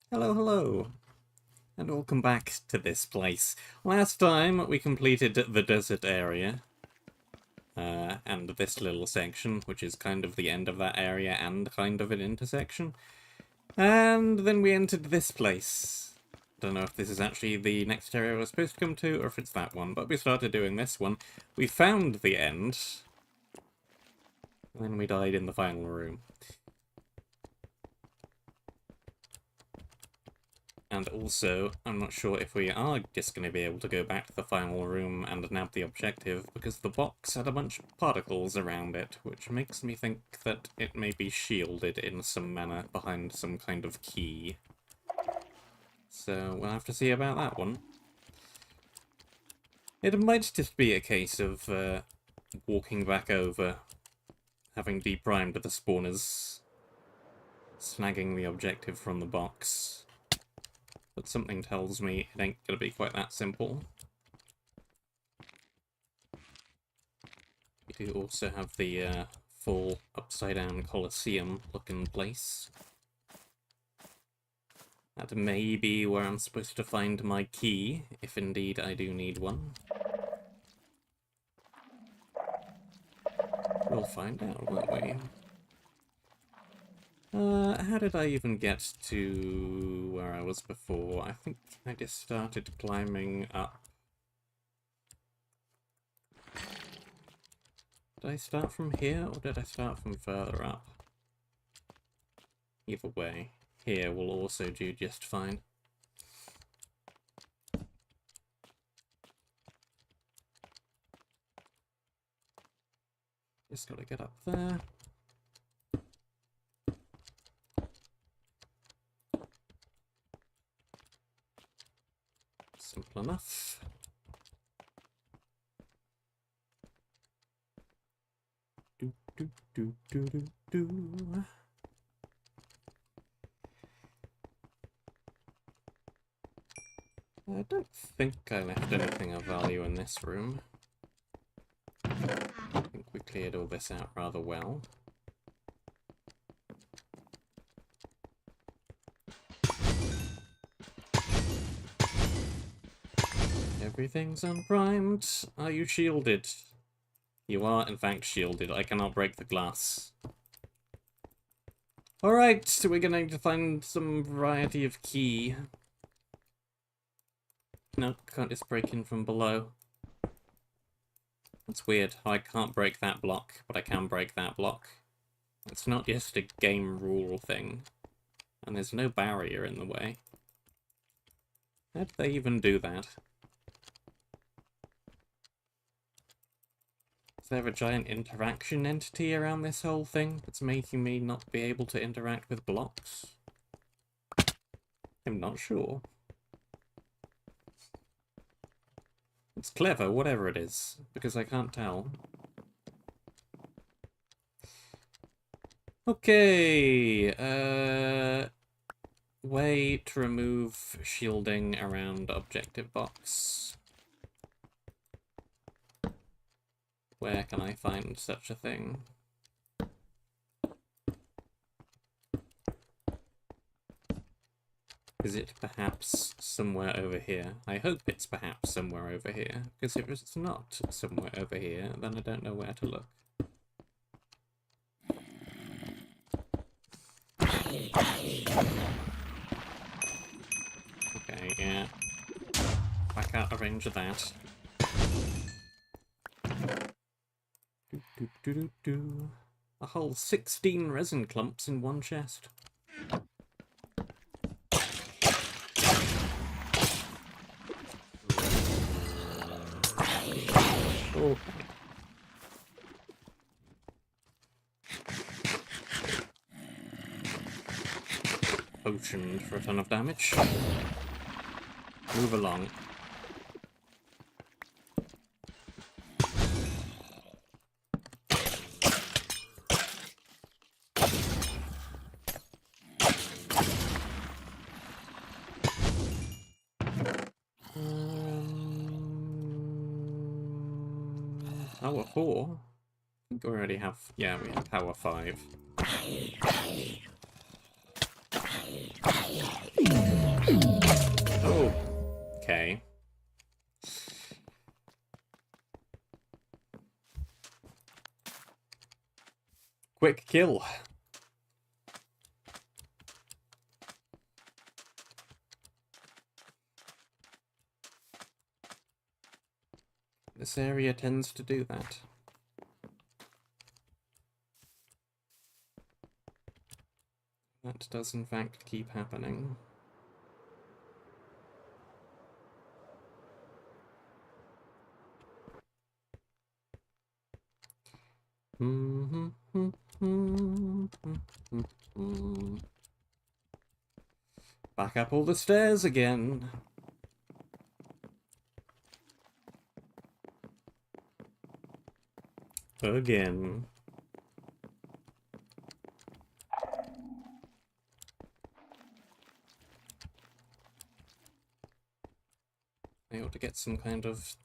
Hello, hello, and welcome back to this place. Last time we completed the desert area, and this little section, which is kind of the end of that area and kind of an intersection. And then we entered this place. Don't know if this is actually the next area we're supposed to come to, or if it's that one, but we started doing this one. We found the end, and then we died in the final room. And also, I'm not sure if we are just going to be able to go back to the final room and nab the objective, because the box had a bunch of particles around it, which makes me think that it may be shielded in some manner behind some kind of key. So we'll have to see about that one. It might just be a case of walking back over, having deprimed the spawners, snagging the objective from the box. But something tells me it ain't gonna be quite that simple. We do also have the full upside-down Colosseum looking place. That may be where I'm supposed to find my key, if indeed I do need one. We'll find out, won't we? How did I even get to where I was before? I think I just started climbing up. Did I start from here, or did I start from further up? Either way, here will also do just fine. Just gotta get up there. Simple enough. Do, do, do, do, do, do. I don't think I left anything of value in this room. I think we cleared all this out rather well. Everything's unprimed. Are you shielded? You are, in fact, shielded. I cannot break the glass. Alright, so we're going to find some variety of key. No, can't just break in from below. That's weird. I can't break that block, but I can break that block. It's not just a game rule thing. And there's no barrier in the way. How did they even do that? Is there a giant interaction entity around this whole thing that's making me not be able to interact with blocks? I'm not sure. It's clever, whatever it is, because I can't tell. Okay, way to remove shielding around objective box. Where can I find such a thing? Is it perhaps somewhere over here? I hope it's perhaps somewhere over here, because if it's not somewhere over here, then I don't know where to look. Okay, yeah. Back out of range of that. A whole 16 resin clumps in one chest. Oh. Potioned for a ton of damage. Move along. Power 4? I think we already have... Yeah, we have power 5. Oh, okay. Quick kill. This area tends to do that. That does in fact keep happening. Back up all the stairs again. Again. I ought to get some kind of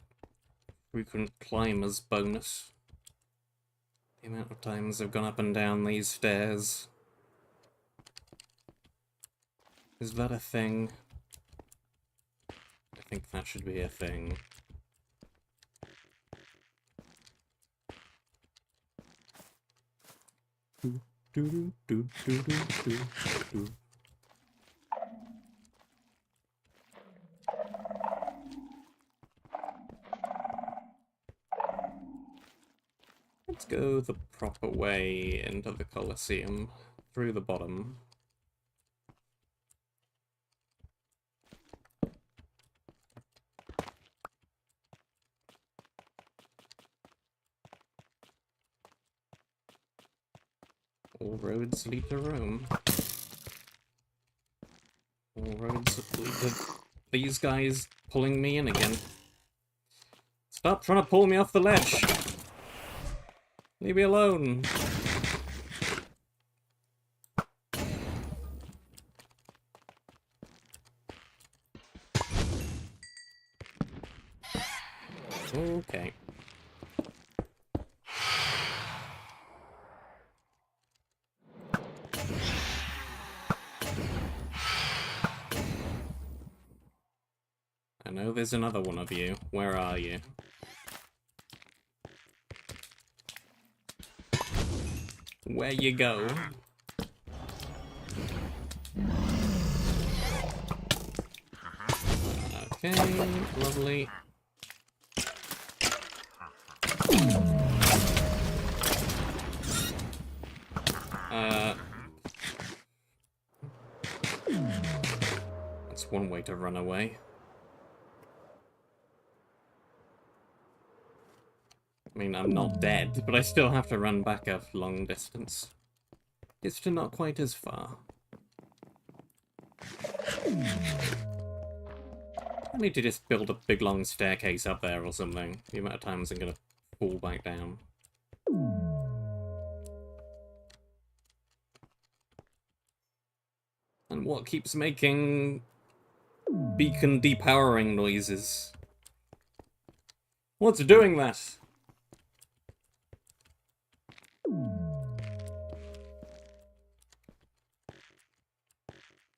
frequent climbers bonus. The amount of times I've gone up and down these stairs. Is that a thing? I think that should be a thing. Let's go the proper way into the Colosseum, through the bottom. All roads lead to Rome. All roads lead to these guys pulling me in again. Stop trying to pull me off the ledge! Leave me alone! Okay. I know there's another one of you. Where are you? Where you go? Okay, lovely. That's one way to run away. I mean, I'm not dead, but I still have to run back a long distance. It's to not quite as far. I need to just build a big long staircase up there or something. The amount of times I'm gonna fall back down. And what keeps making beacon depowering noises? What's doing that?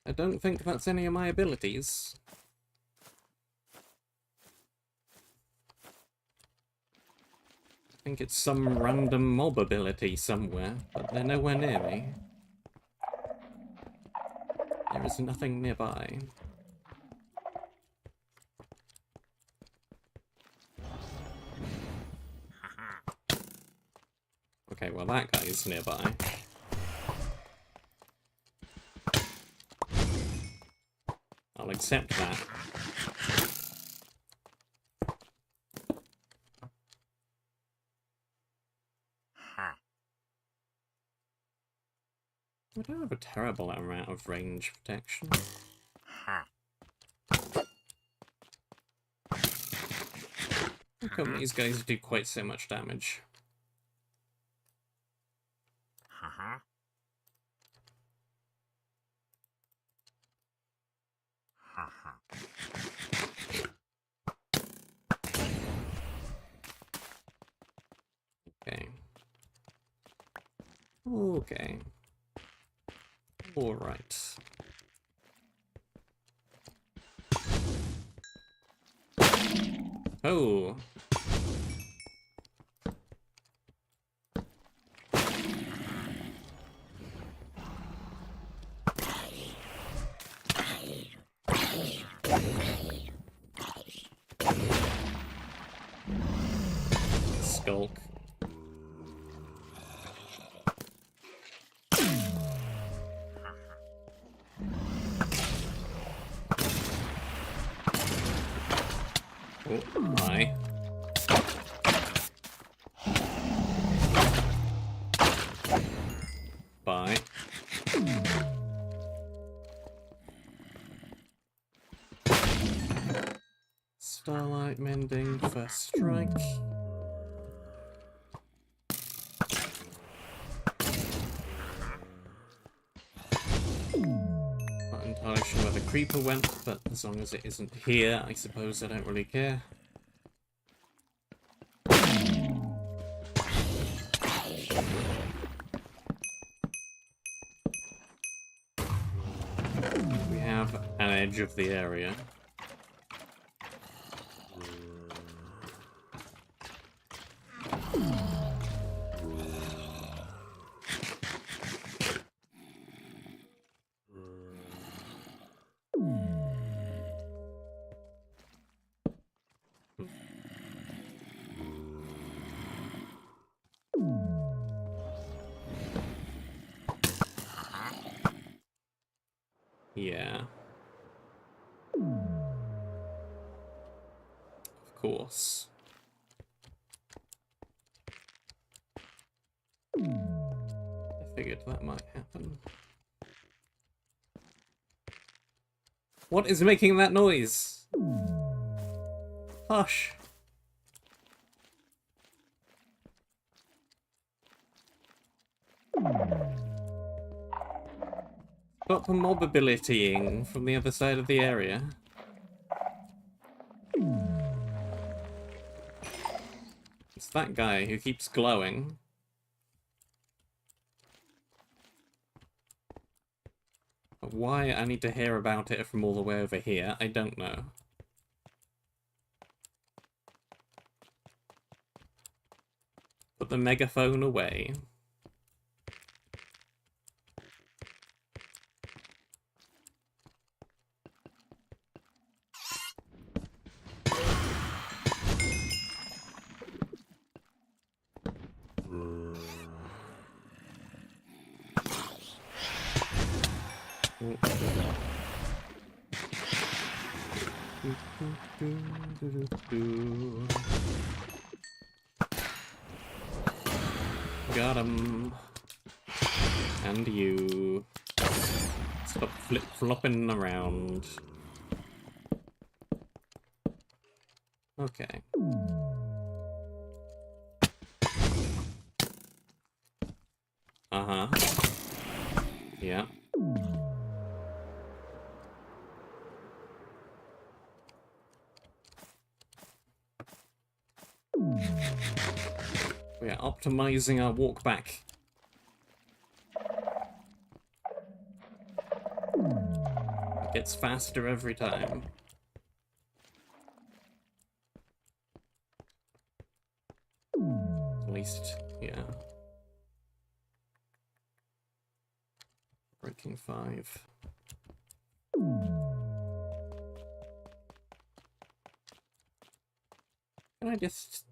I don't think that's any of my abilities. I think it's some random mob ability somewhere, but they're nowhere near me. There is nothing nearby. Okay, well that guy is nearby. I'll accept that. I don't have a terrible amount of range protection. How come these guys do quite so much damage? Okay. Okay. Alright. Oh. Skulk. Oh, my. Bye. Starlight mending, first strike. Not entirely sure where the creeper went, but as long as it isn't here, I suppose I don't really care. We have an edge of the area. Yeah. Of course. I figured that might happen. What is making that noise? Hush. Stop mobilitying from the other side of the area. It's that guy who keeps glowing. But why I need to hear about it from all the way over here, I don't know. Put the megaphone away. Got him. And you. Stop flip-flopping around. Okay. Uh-huh. Yeah. We are optimizing our walk back. It gets faster every time. At least, yeah. Breaking 5. Can I just...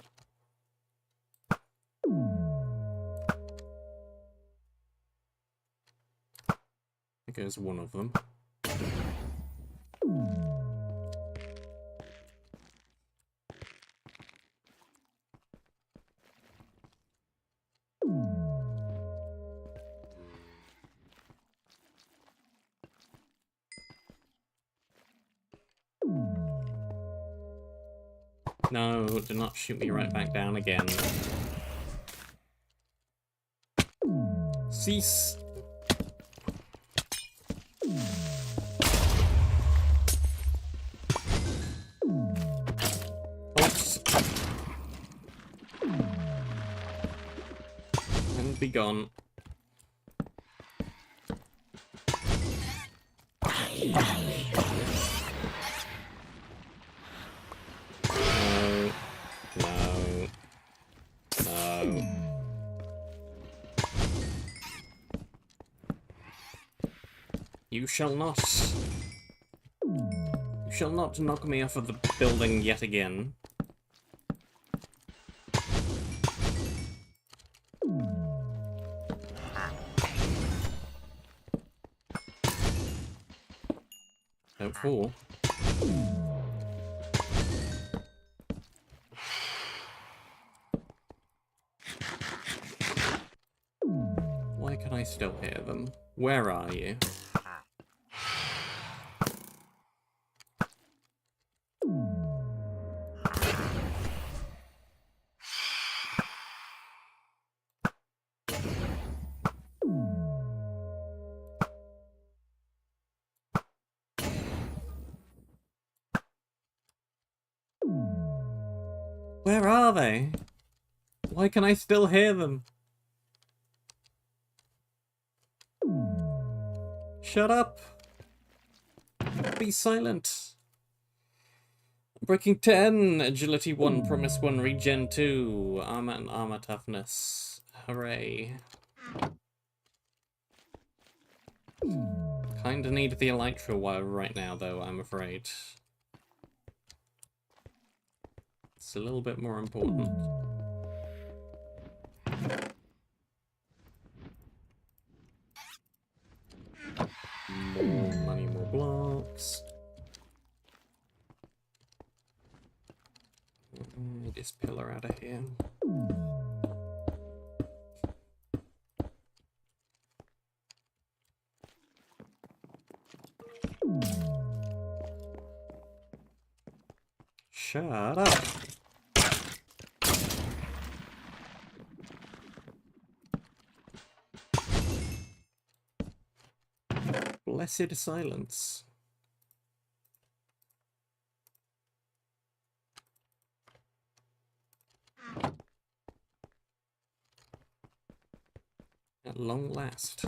There goes one of them. No, do not shoot me right back down again. Cease! Halt! And be gone. No. You shall not. You shall not knock me off of the building yet again. Don't fall. Why can I still hear them? Where are you? Where are they? Why can I still hear them? Shut up! Be silent! Breaking 10, Agility 1, Promise 1, Regen 2, Armor and Armor Toughness. Hooray. Kinda need the Elytra wire right now though, I'm afraid. It's a little bit more important. More money, more blocks. This pillar out of here. Shut up. Blessed silence. At long last.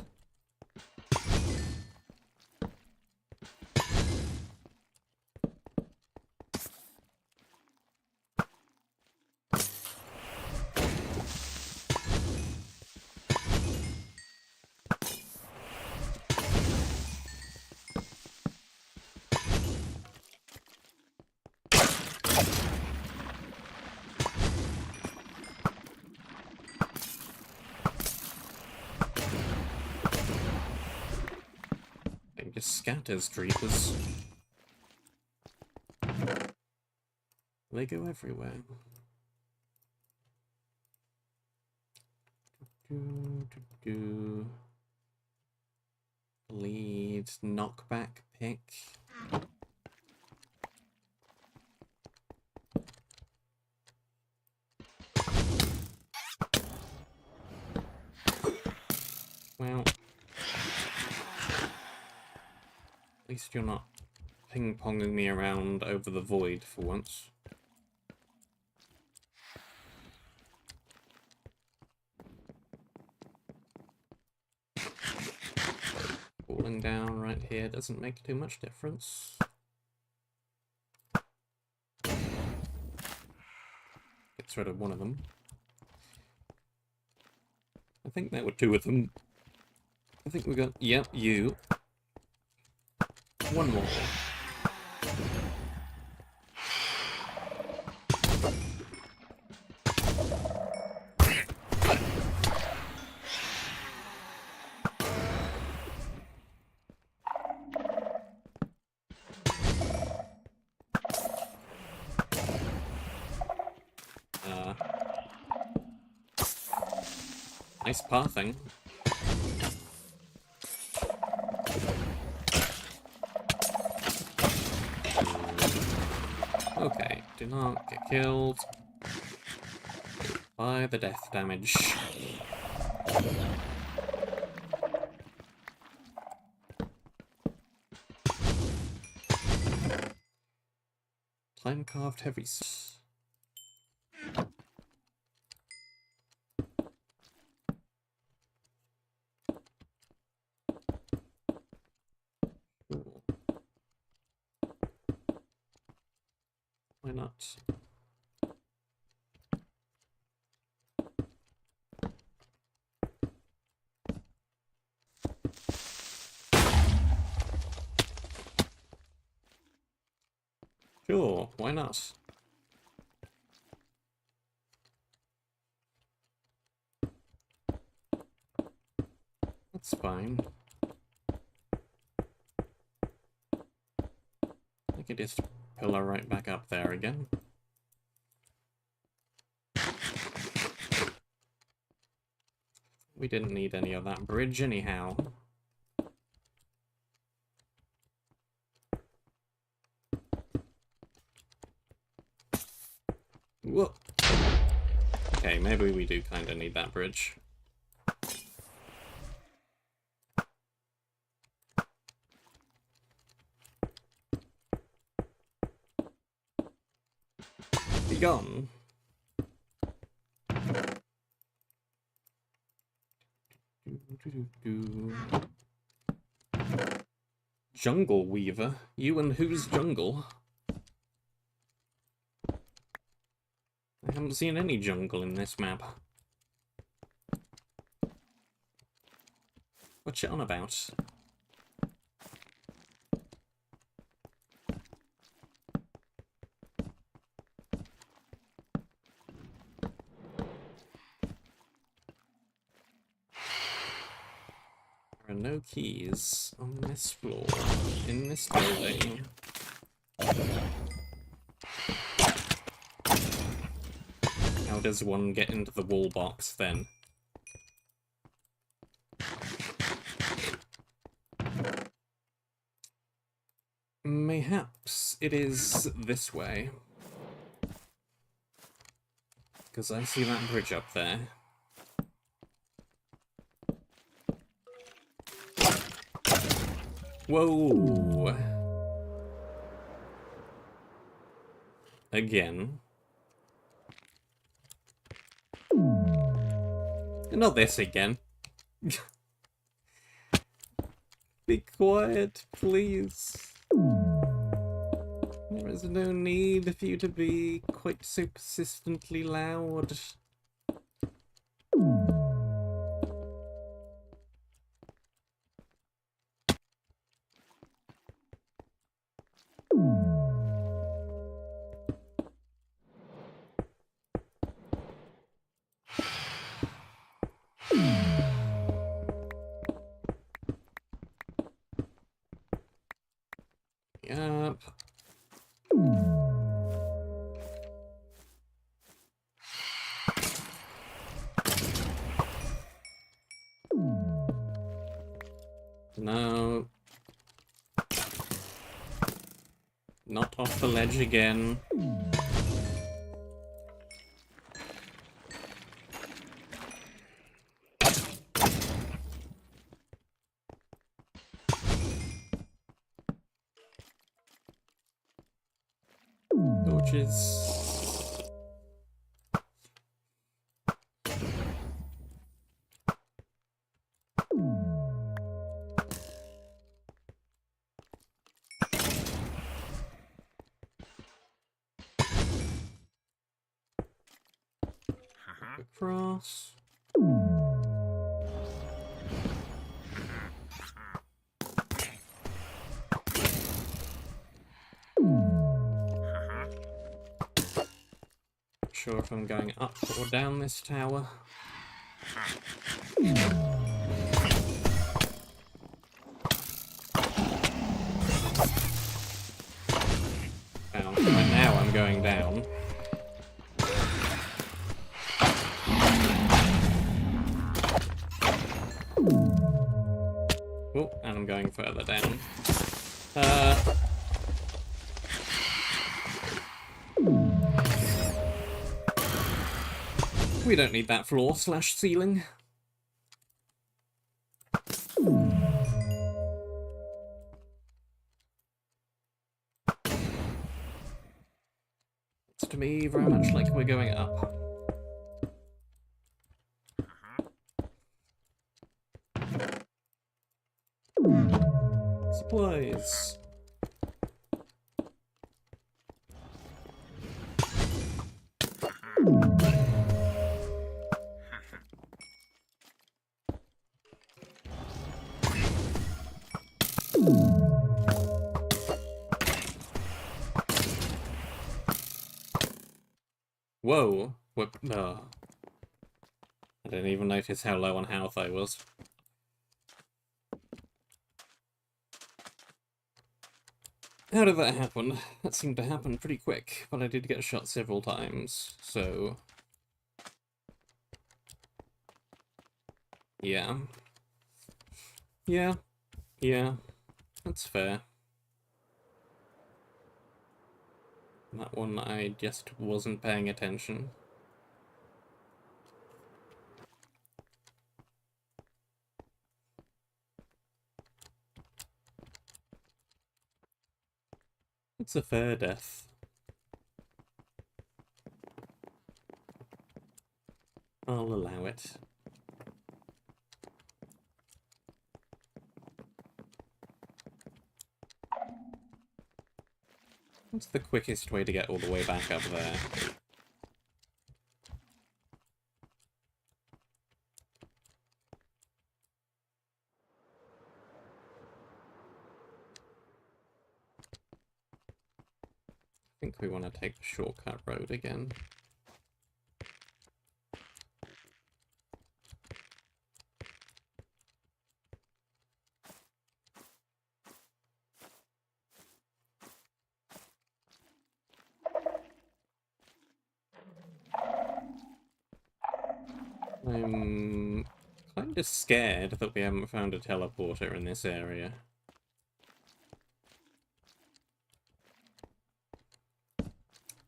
Just scatters creepers. They go everywhere. Lead, knockback pick. Well, at least you're not ping-ponging me around over the void for once. Falling down right here doesn't make too much difference. Gets rid of one of them. I think there were two of them. I think we got... Yep, you. One more. Nice pathing. Okay, do not get killed by the death damage. Time carved heavy. Why not? Sure, why not? That's fine. I could just pillar right back up there again. We didn't need any of that bridge anyhow. Whoa. Okay, maybe we do kind of need that bridge. Be gone. Jungle Weaver? You and whose jungle? I haven't seen any jungle in this map. What's it on about? There are no keys on this floor, in this building. How does one get into the wall box then? Mayhaps it is this way. Because I see that bridge up there. Whoa! Again. Not this again. Be quiet, please. There is no need for you to be quite so persistently loud. Yep. No. Not off the ledge again. Torches. Across. Not sure if I'm going up or down this tower. Well, right now I'm going down. Oh, and I'm going further down. We don't need that floor slash ceiling. It's to me very much like we're going up. Supplies. Whoa! What? Oh. I didn't even notice how low on health I was. How did that happen? That seemed to happen pretty quick, but I did get shot several times, so... Yeah. Yeah, that's fair. That one I just wasn't paying attention. It's a fair death. I'll allow it. What's the quickest way to get all the way back up there? I think we want to take the shortcut road again. I'm kind of scared that we haven't found a teleporter in this area.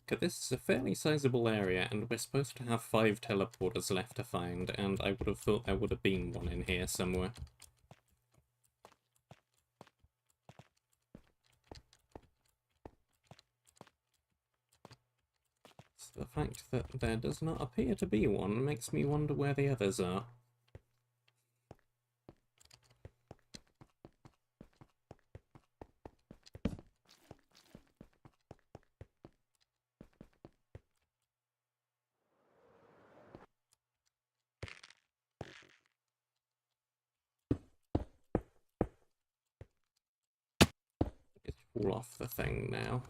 Because this is a fairly sizable area, and we're supposed to have 5 teleporters left to find, and I would have thought there would have been one in here somewhere. So the fact that there does not appear to be one makes me wonder where the others are. Just fall off the thing now.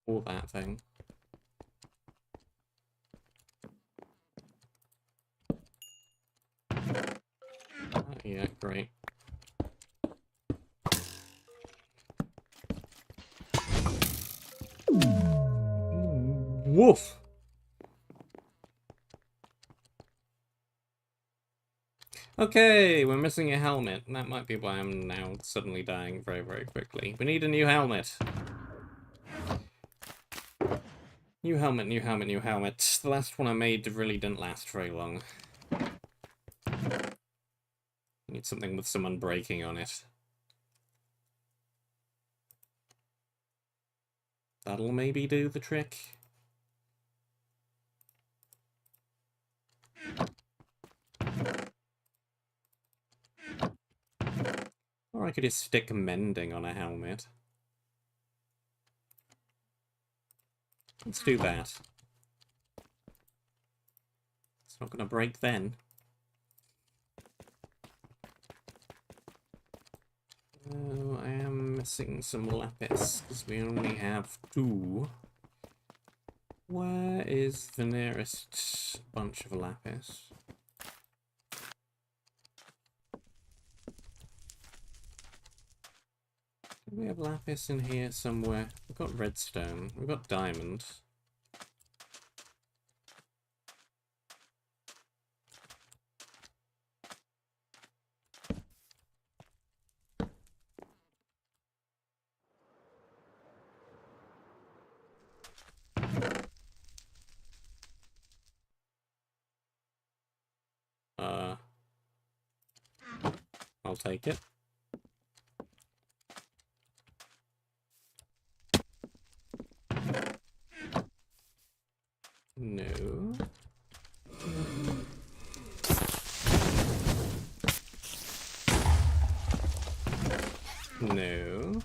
Or that thing. Yeah, great. Woof! Okay, we're missing a helmet. That might be why I'm now suddenly dying very, very quickly. We need a new helmet. New helmet, new helmet, new helmet. The last one I made really didn't last very long. Need something with some unbreaking on it. That'll maybe do the trick. Or I could just stick mending on a helmet. Let's do that. It's not gonna break then. Oh, I am missing some lapis, because we only have 2. Where is the nearest bunch of lapis? Do we have lapis in here somewhere? We've got redstone. We've got diamond. I'll take it. No. No.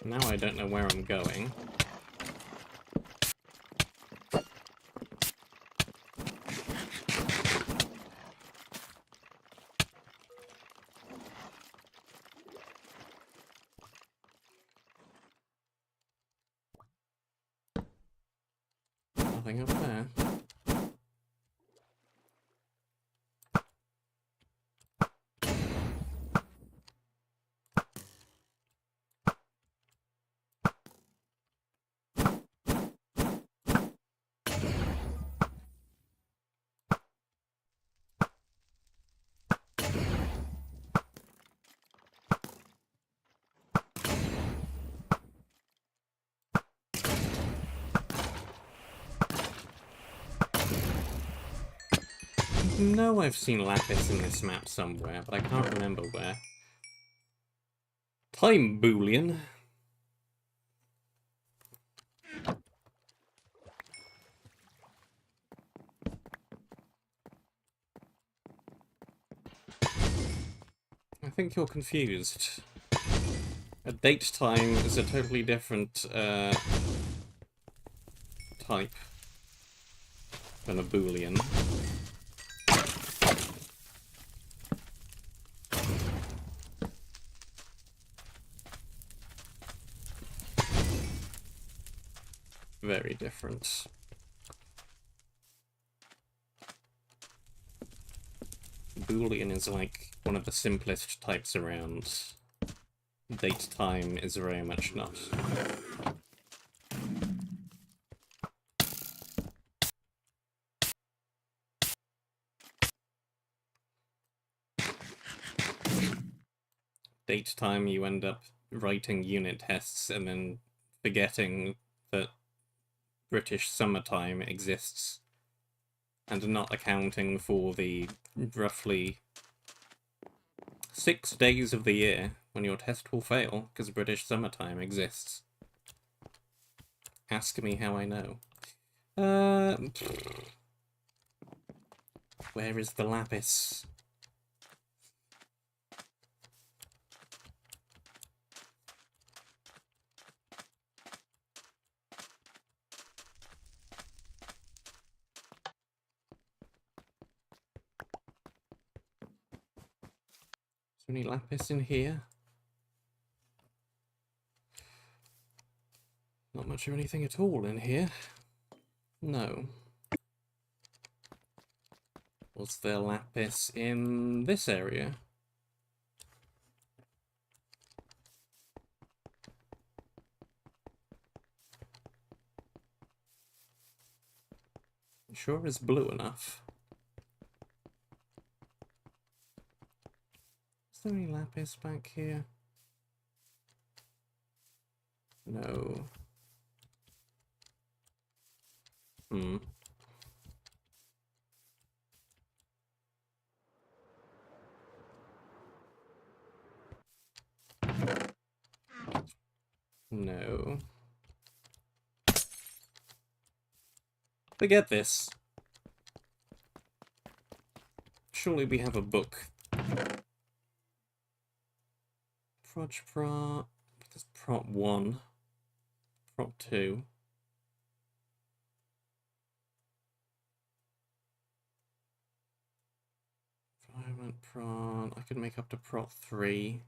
Now I don't know where I'm going. Nothing up there. I know I've seen lapis in this map somewhere, but I can't remember where. Time Boolean. I think you're confused. A date time is a totally different type than a Boolean. Very different. Boolean is like one of the simplest types around. Date time is very much not. Date time, you end up writing unit tests and then forgetting that British summertime exists and not accounting for the roughly 6 days of the year when your test will fail because British summertime exists. Ask me how I know. Where is the lapis? Is there any lapis in here? Not much of anything at all in here. No. Was there lapis in this area? It sure is blue enough. Is there any lapis back here? No. No. Forget this. Surely we have a book. Prot. There's prot 1. Prot 2. Environment prot. I could make up to prot 3.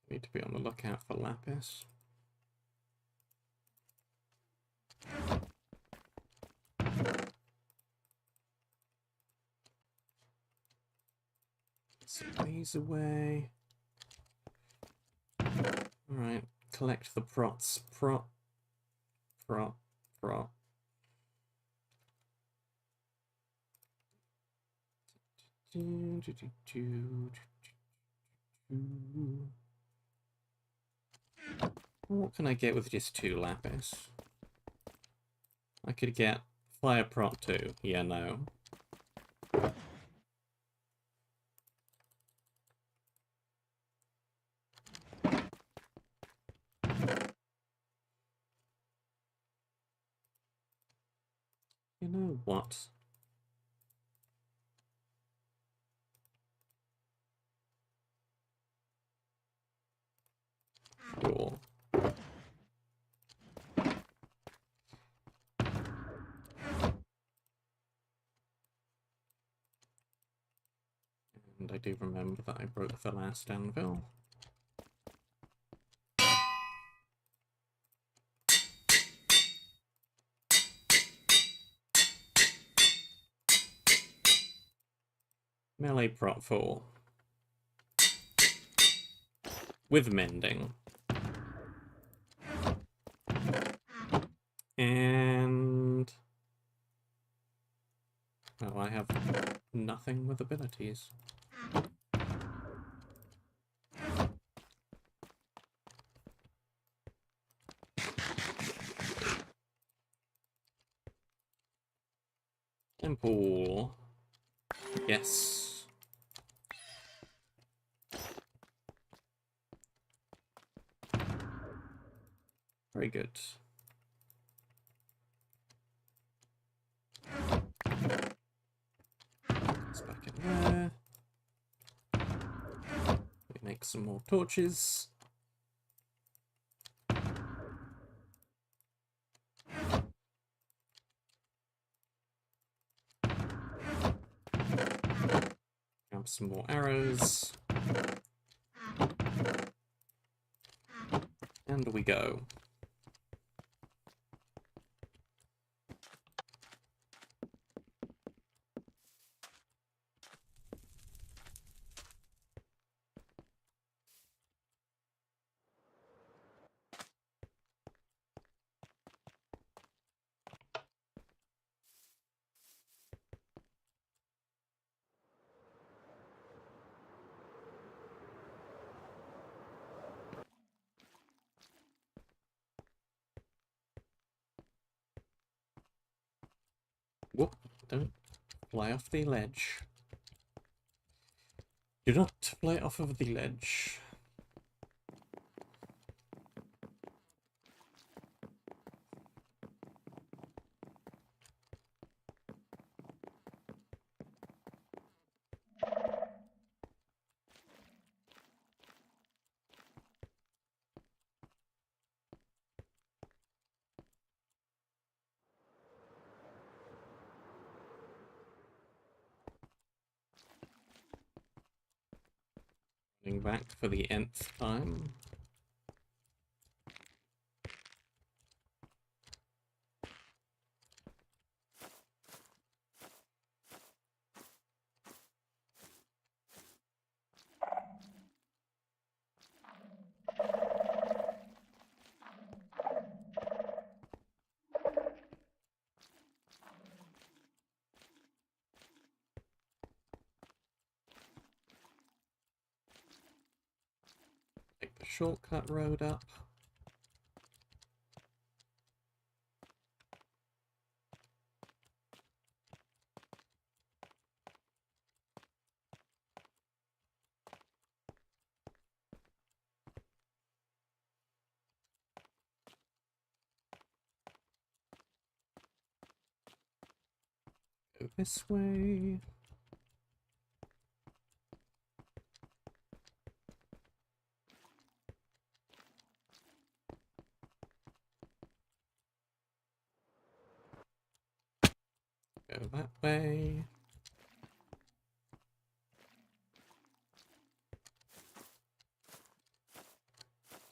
Need to be on the lookout for lapis. Set these away. Alright, collect the prots. Prot. What can I get with just 2 lapis? could get fire prot too. Yeah, no. You know what? Sure. And I do remember that I broke the last anvil. Melee prot 4. With mending. And... oh, I have nothing with abilities. Temple. Yes. Very good. It's back in there. We make some more torches. Grab some more arrows. And we go. Whoop, don't fly off the ledge. Do not fly off of the ledge. Running back for the nth time. Take the shortcut road up. Go this way. Go that way.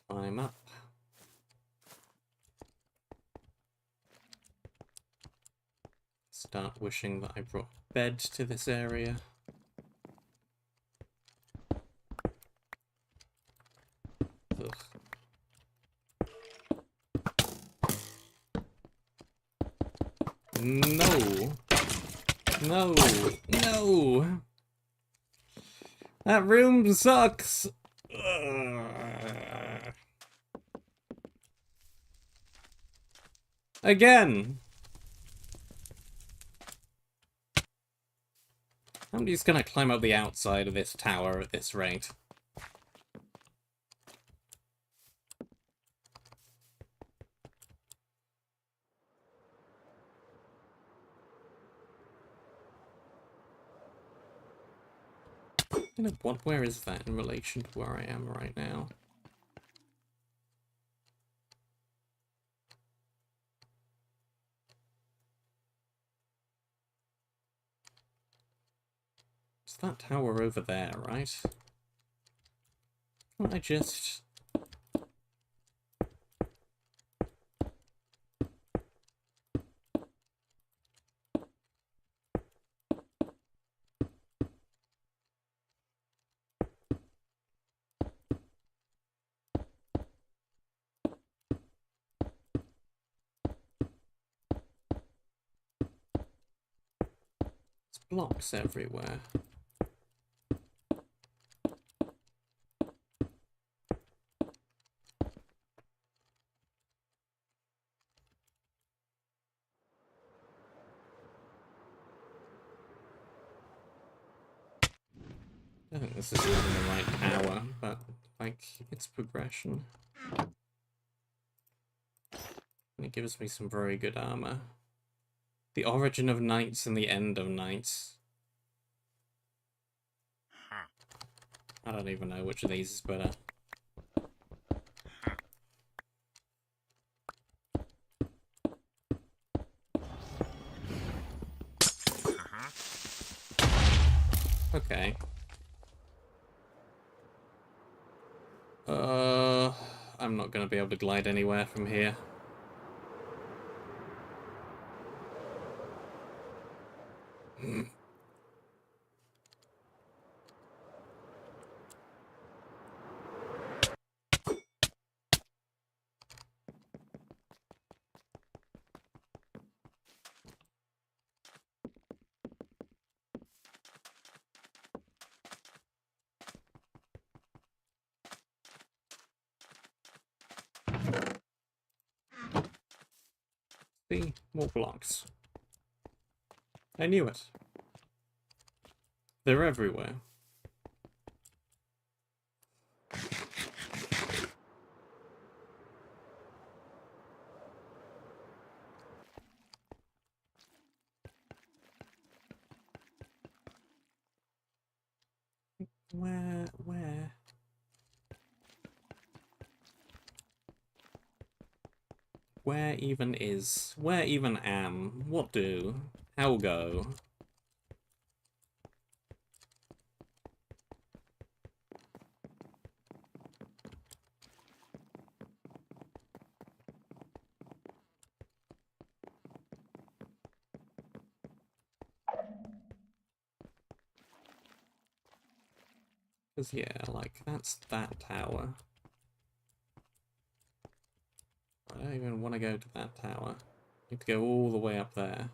Climb up. Start wishing that I brought a bed to this area. Ugh. No! No! No! That room sucks! Again! I'm just gonna climb up the outside of this tower at this rate. Where is that in relation to where I am right now? It's that tower over there, right? Can't I just... There's blocks everywhere. I think this is even the right tower, but, like, it's progression. And it gives me some very good armor. The origin of knights and the end of knights. I don't even know which of these is better. Okay. I'm not gonna be able to glide anywhere from here. See? More blocks. I knew it. They're everywhere. Where? Where even is? Where even am? What do? How go? Because, yeah, like, that's that tower. I don't even want to go to that tower. I need to go all the way up there.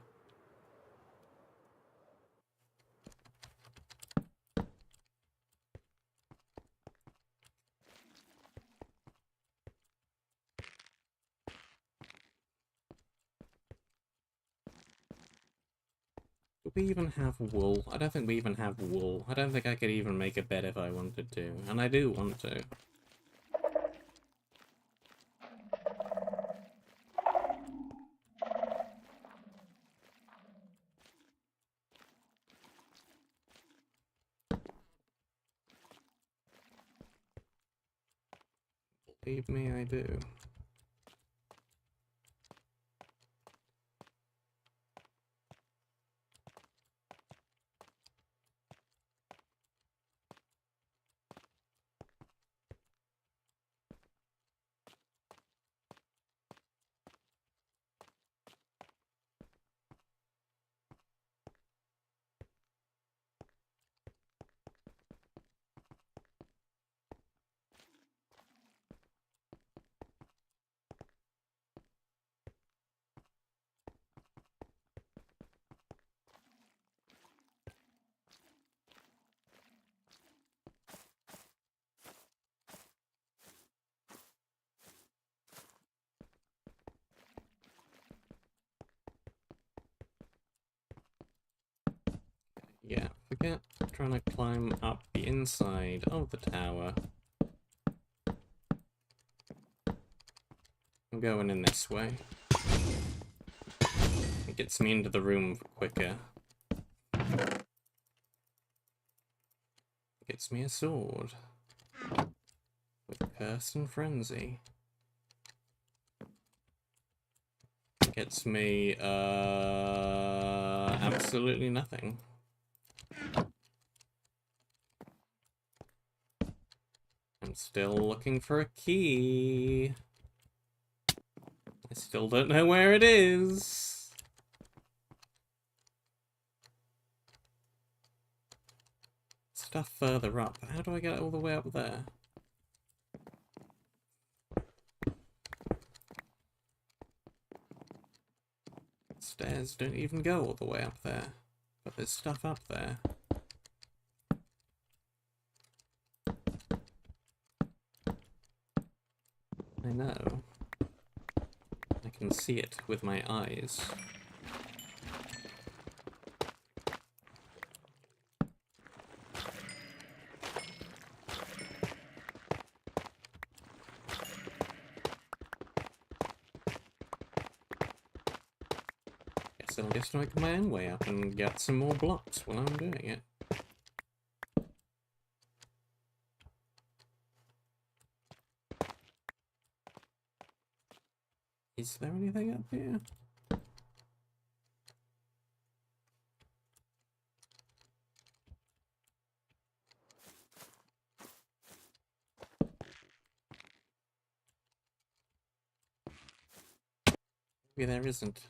Do we even have wool? I don't think we even have wool. I don't think I could even make a bed if I wanted to. And I do want to. Believe me, I do. Yeah, forget trying to climb up the inside of the tower. I'm going in this way. It gets me into the room quicker. It gets me a sword. With Curse and Frenzy. It gets me, absolutely nothing. I'm still looking for a key. I still don't know where it is. Stuff further up. How do I get all the way up there? Stairs don't even go all the way up there. But there's stuff up there. I know. I can see it with my eyes. Guess I'll just make my own way up and get some more blocks while I'm doing it. Is there anything up here? Maybe there isn't.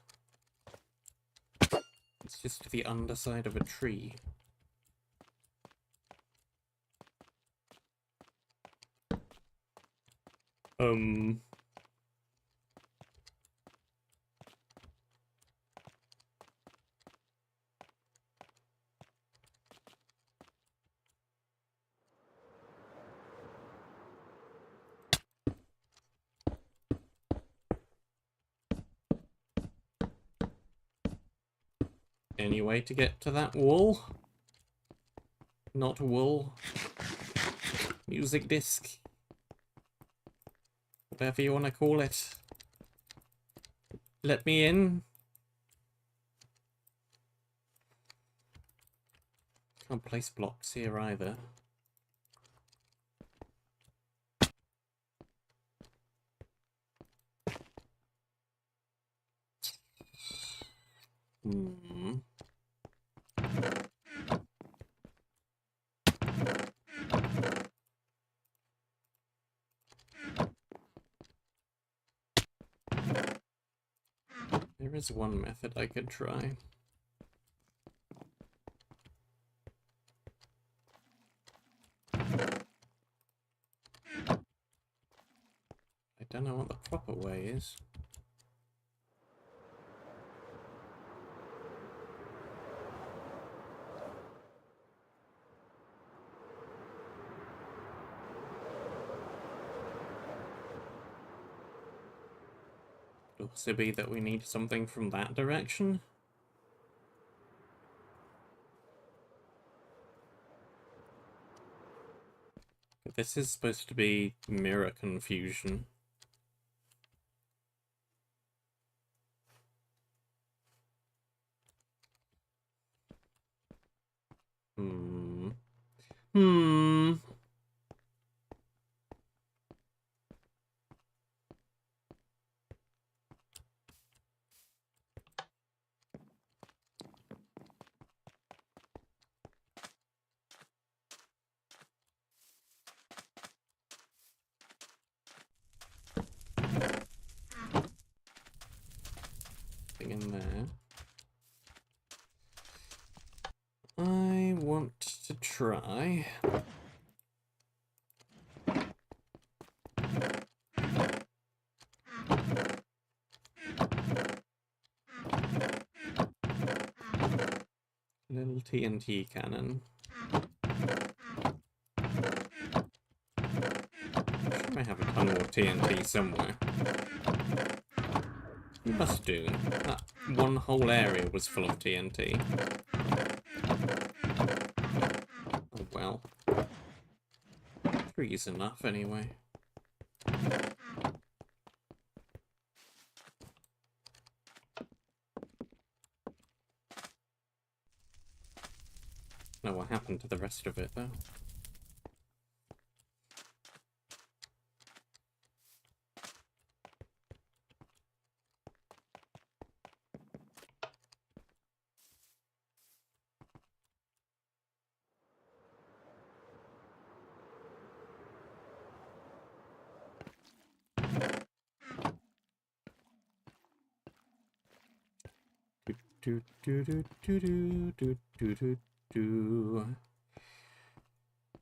It's just the underside of a tree. Any way to get to that wall? Not wool. Music disc. Whatever you want to call it. Let me in. Can't place blocks here either. There is one method I could try. I don't know what the proper way is. Could also be that we need something from that direction. This is supposed to be mirror confusion. In there. I want to try little TNT cannon. I'm sure I have a ton more TNT somewhere. You must do. That one whole area was full of TNT. trees enough, anyway. Know what happened to the rest of it, though. Do do do do do do do do do.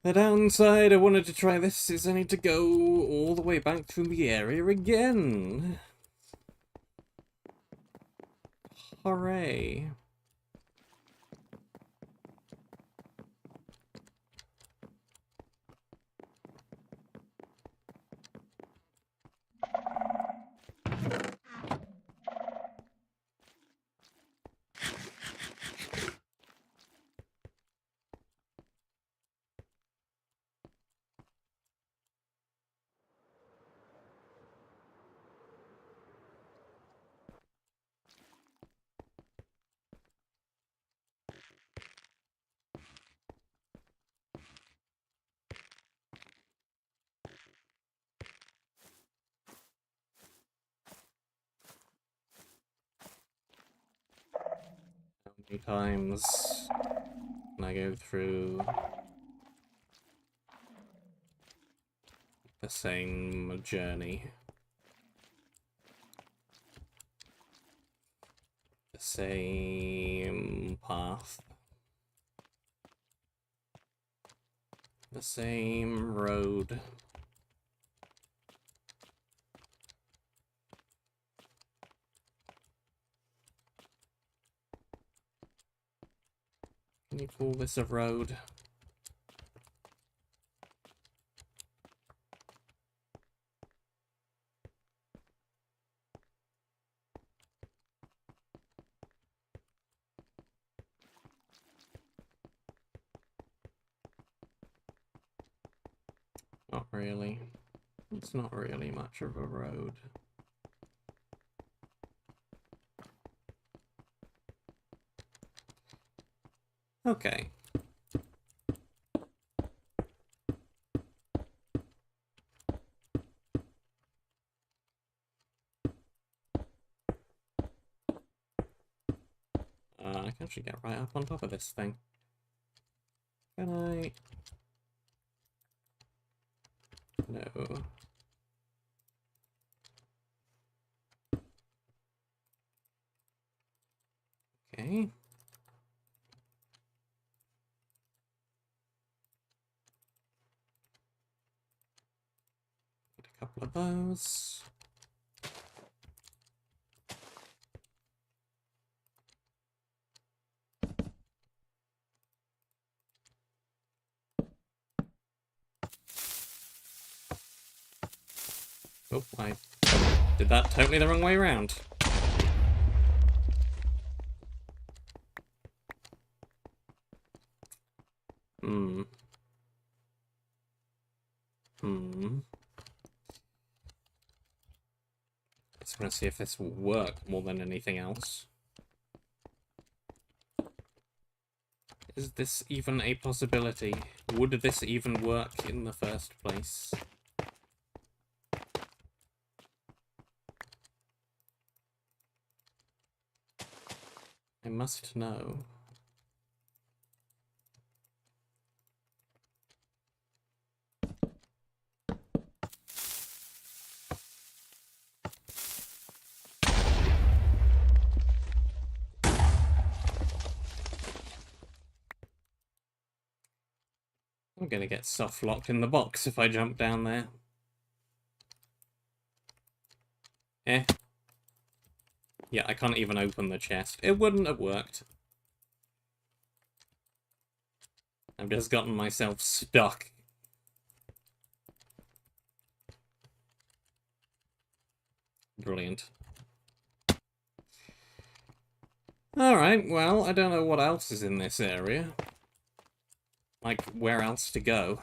The downside, I wanted to try this, is I need to go all the way back through the area again. Hooray. How many times can I go through the same journey? The same path. The same road. Can you call this a road? Not really. It's not really much of a road. Okay. I can actually get right up on top of this thing. Can I? No. Okay. Get a couple of those. Oh, I did that totally the wrong way around. Just want to see if this will work more than anything else. Is this even a possibility? Would this even work in the first place? I must know. I'm gonna get soft locked in the box if I jump down there. Eh. Yeah, I can't even open the chest. It wouldn't have worked. I've just gotten myself stuck. Brilliant. Alright, well, I don't know what else is in this area. Like, where else to go?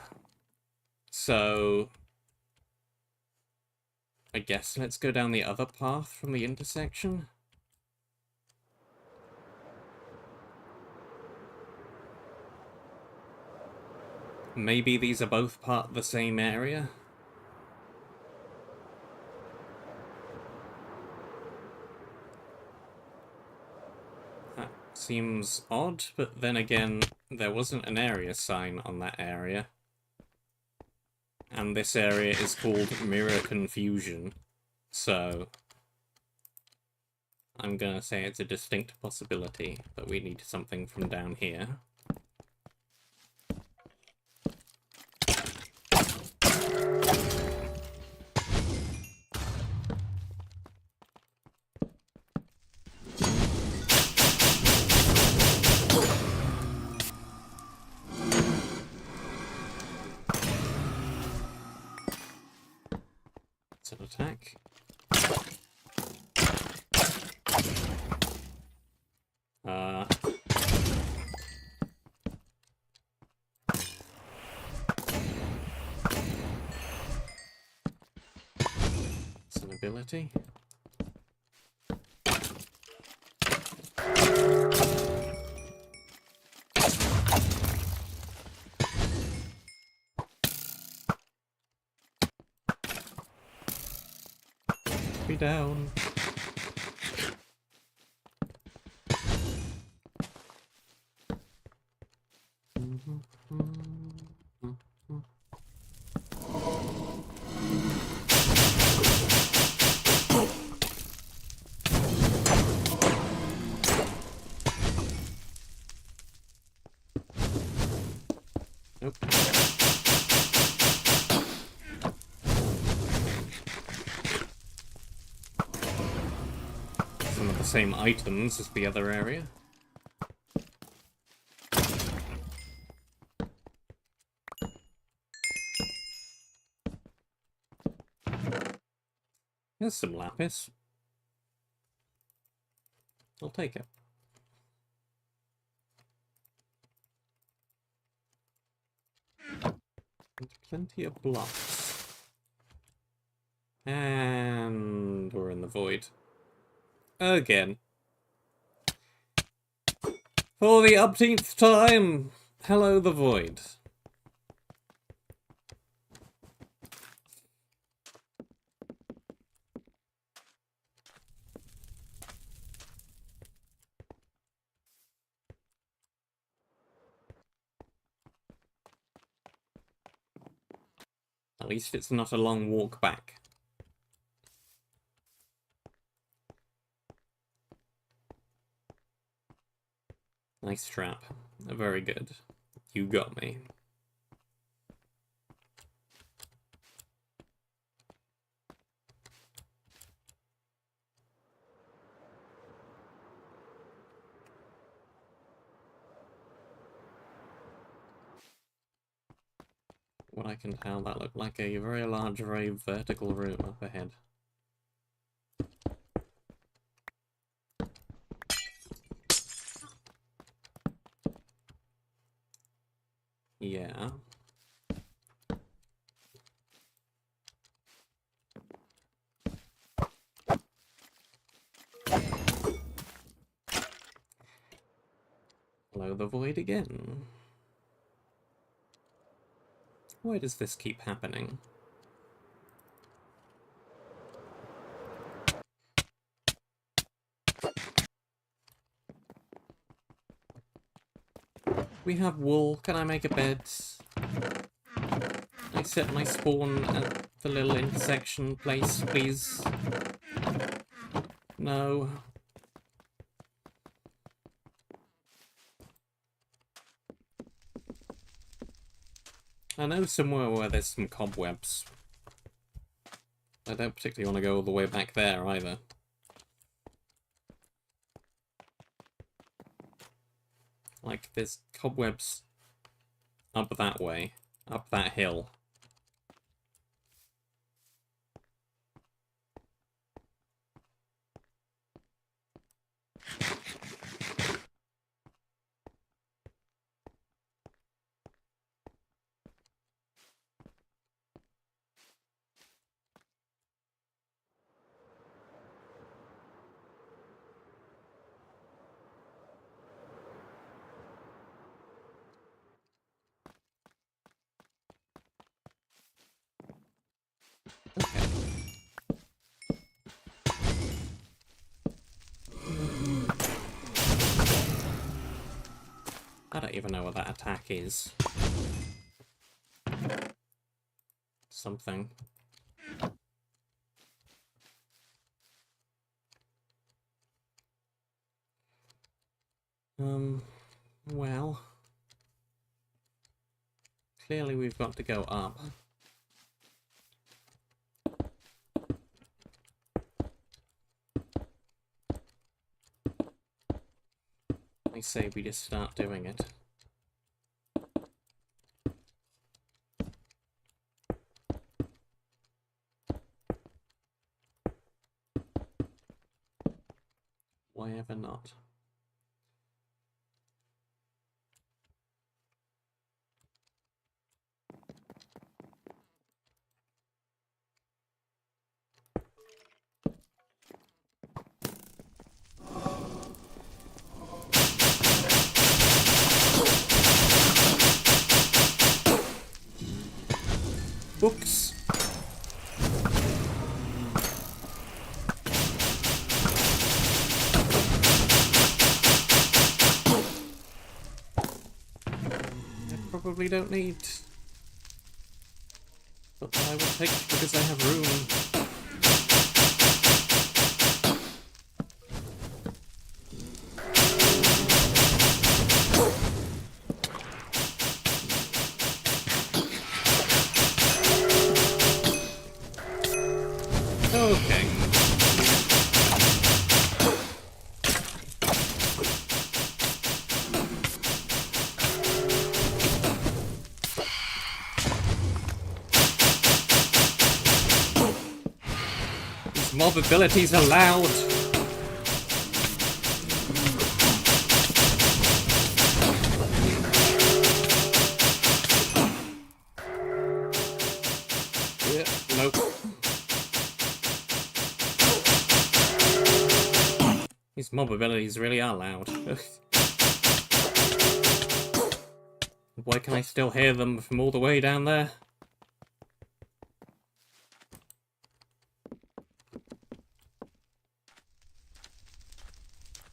So I guess let's go down the other path from the intersection. Maybe these are both part of the same area? That seems odd, but then again, there wasn't an area sign on that area. And this area is called Mirror Confusion, so I'm gonna say it's a distinct possibility that we need something from down here. It's an attack. It's an ability. Be down. Nope. Some of the same items as the other area. There's some lapis. I'll take it. And plenty of blocks. And we're in the void. Again. For the umpteenth time! Hello, the void. At least it's not a long walk back. Nice trap. Very good. You got me. What I can tell, that looked like a very large, very vertical room up ahead. Yeah. Hello, the void again. Why does this keep happening? We have wool. Can I make a bed? I set my spawn at the little intersection place, please. No. I know somewhere where there's some cobwebs. I don't particularly want to go all the way back there either. Like, there's cobwebs up that way, up that hill. I don't even know what that attack is. Something. Well... Clearly we've got to go up. I say we just start doing it. Why ever not? Books. I probably don't need, but I will take because I have room. Okay. These mob abilities are loud. Yeah, nope. These mob abilities really are loud. Why can I still hear them from all the way down there?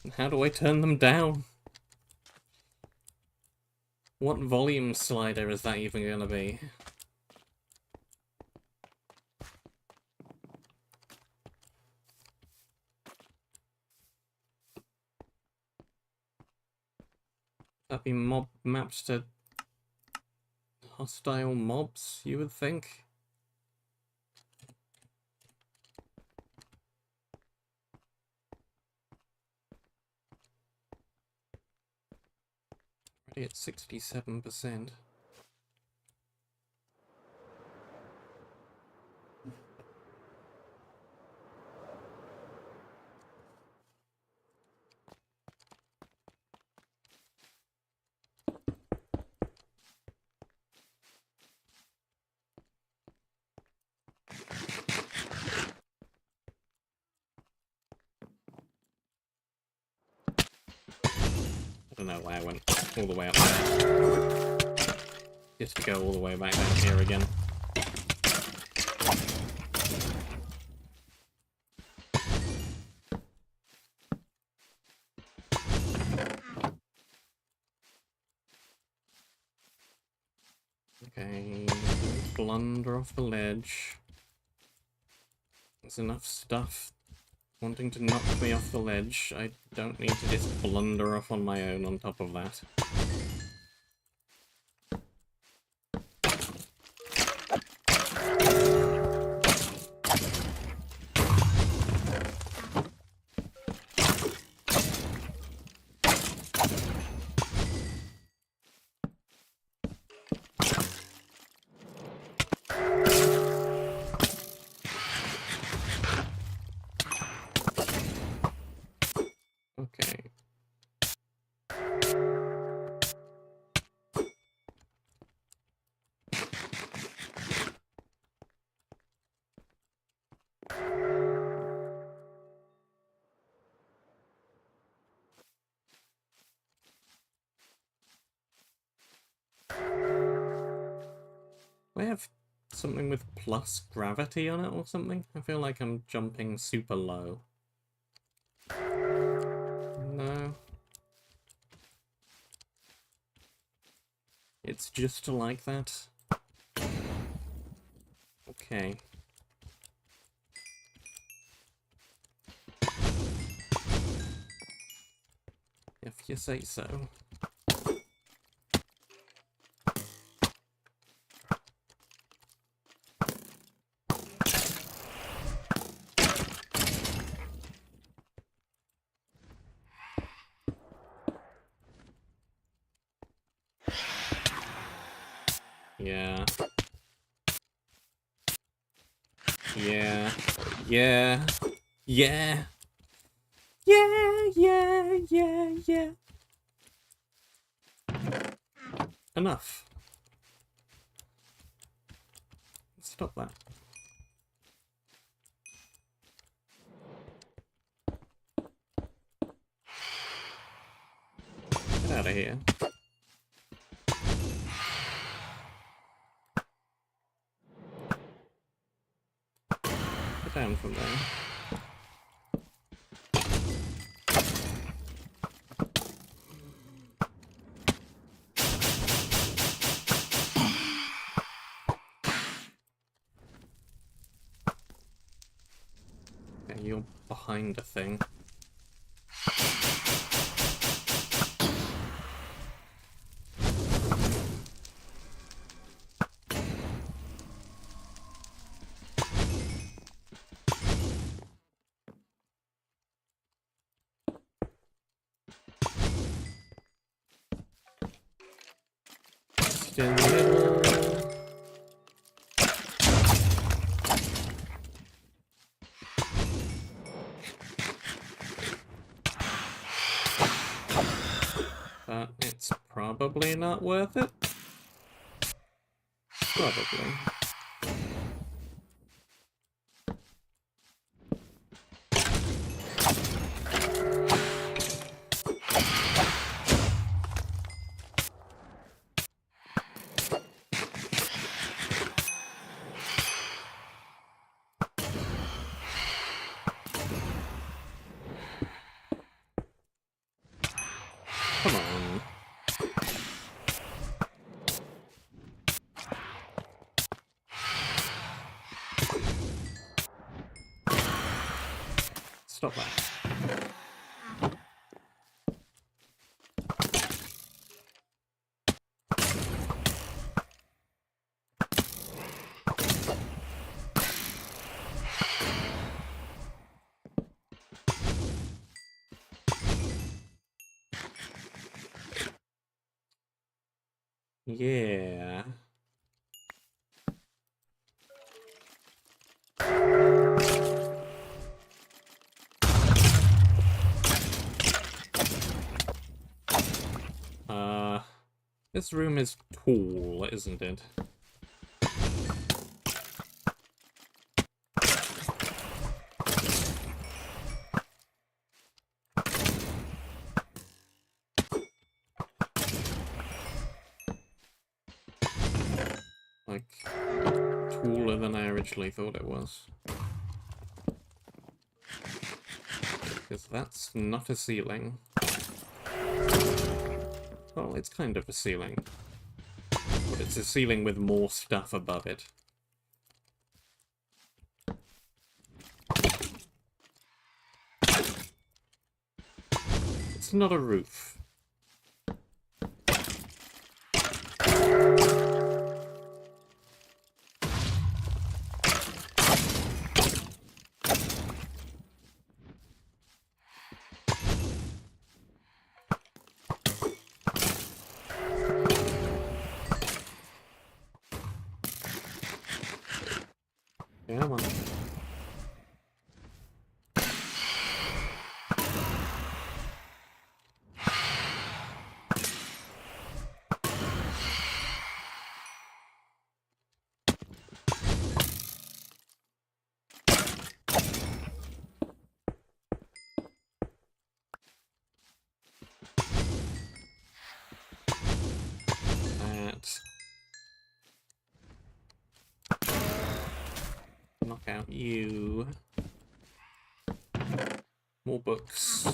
And how do I turn them down? What volume slider is that even gonna be? That be mob mapped to hostile mobs, you would think? Already at 67%. I don't know why I went all the way up there. Just to go all the way back down here again. Okay, blunder off the ledge. There's enough stuff wanting to knock me off the ledge. I don't need to just blunder off on my own on top of that. Okay. I have something with plus gravity on it or something? I feel like I'm jumping super low. No. It's just like that. Okay. If you say so. Yeah. Yeah. Yeah. Yeah. Yeah. Enough. Stop that. Get out of here. Get down from there. Okay, you're behind a thing. Still in the middle. But it's probably not worth it. Probably. Come on. Stop that. Yeah. This room is tall, isn't it? Like, taller than I originally thought it was. Because that's not a ceiling. Well, it's kind of a ceiling. But it's a ceiling with more stuff above it. It's not a roof. Come on. Knock out you. More books.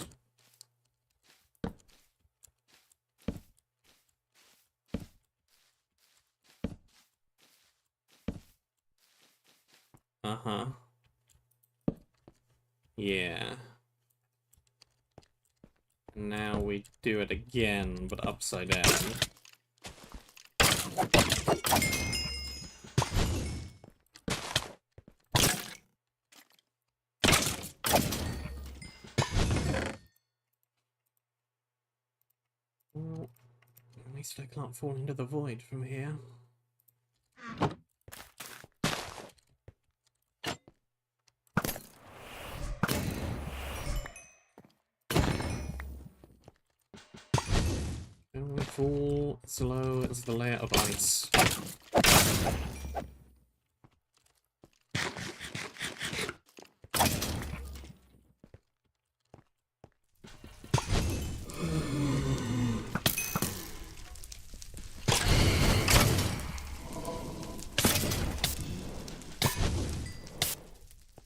Uh-huh. Yeah. Now we do it again, but upside down. Well, at least I can't fall into the void from here. Only fall as low as the layer of ice.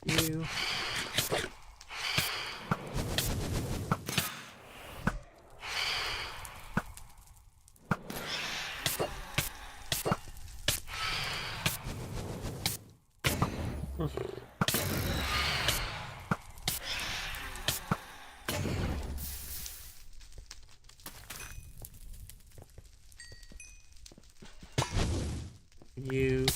You. You.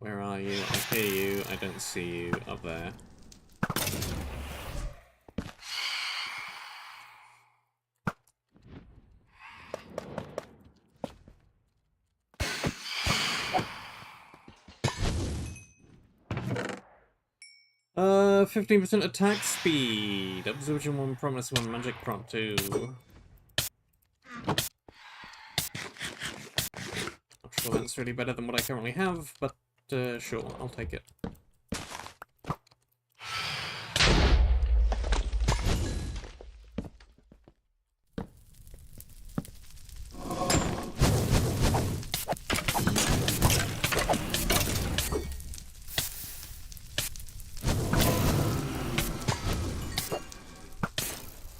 Where are you? I hear you. I don't see you up there. 15% attack speed. Absorption 1, promise 1, magic prompt 2. Not sure that's really better than what I currently have, but sure, I'll take it.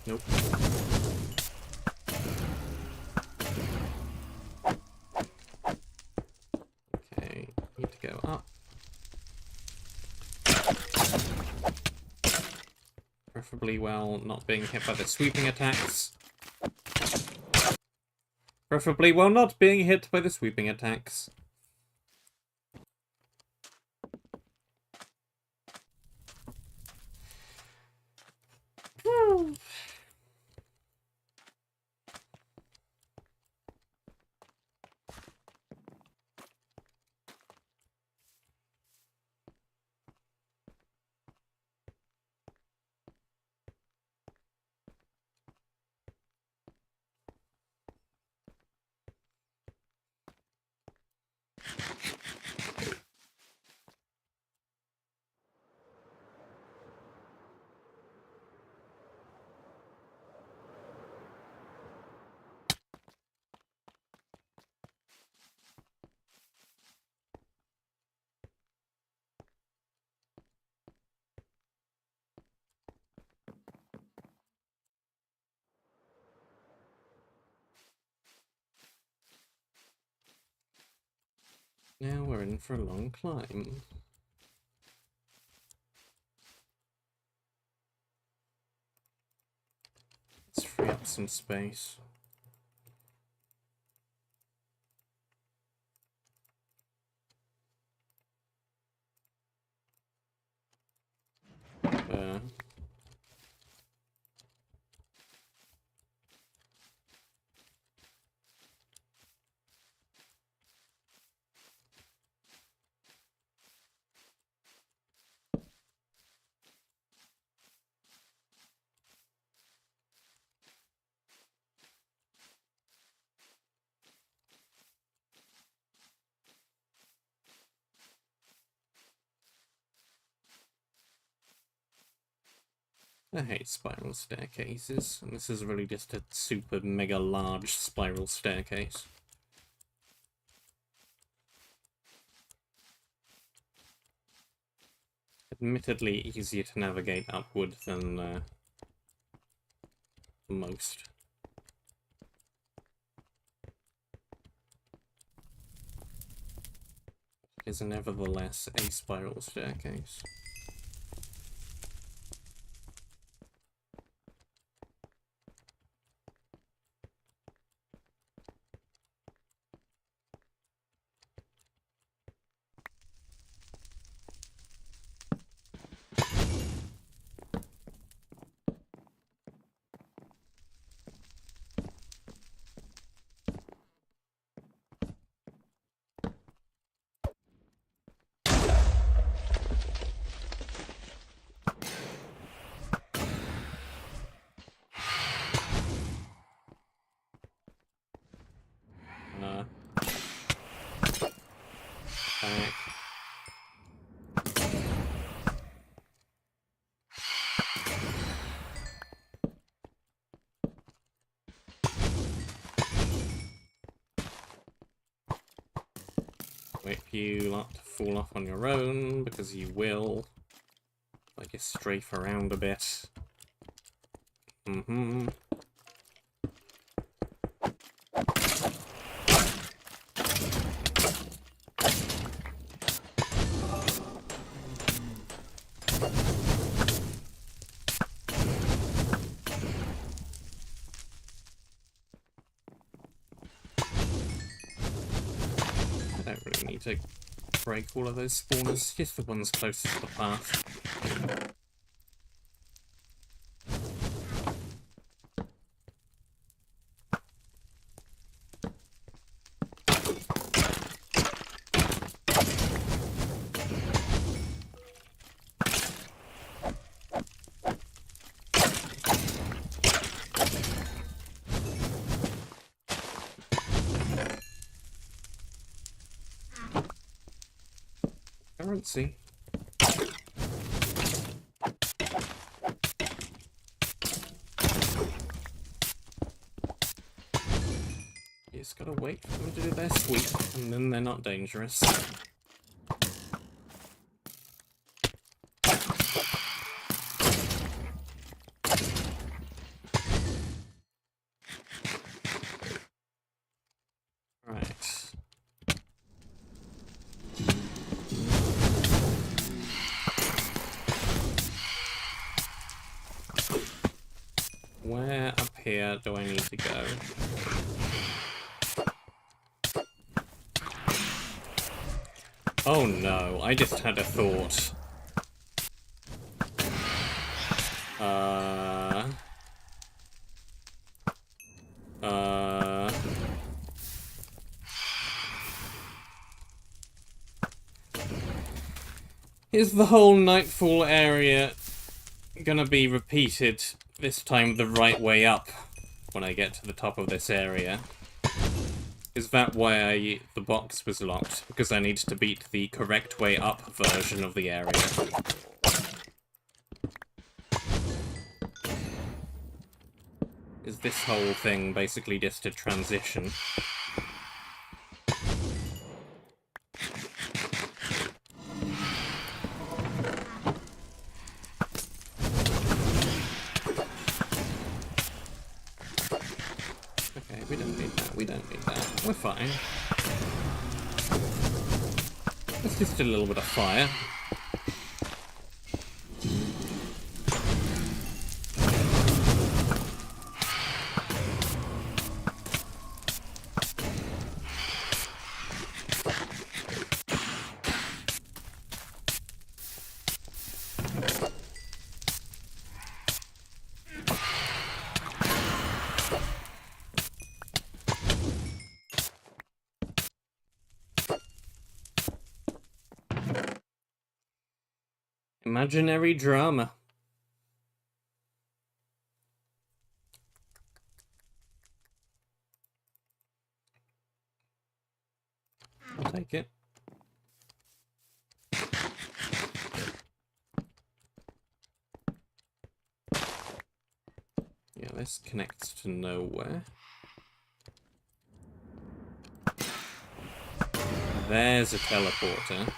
Nope. Okay, need to go up. Preferably while not being hit by the sweeping attacks. Preferably while not being hit by the sweeping attacks. Now we're in for a long climb. Let's free up some space. I hate spiral staircases, and this is really just a super mega large spiral staircase. Admittedly easier to navigate upward than the most. It is nevertheless a spiral staircase. Back. Wait for you lot to fall off on your own, because you will. Like you strafe around a bit. Mm-hmm. I don't really need to break all of those spawners, just the ones closest to the path. Currency. You just gotta wait for them to do their sweep, and then they're not dangerous. Right. Where up here do I need to go? Oh no, I just had a thought. Is the whole Nightfall area gonna be repeated, this time the right way up, when I get to the top of this area? Is that why the box was locked? Because I need to beat the correct way up version of the area. Is this whole thing basically just a transition? Okay, we don't need that, we don't need that. We're fine. It's just a little bit of fire. Imaginary drama. I'll take it. Yeah, this connects to nowhere. There's a teleporter.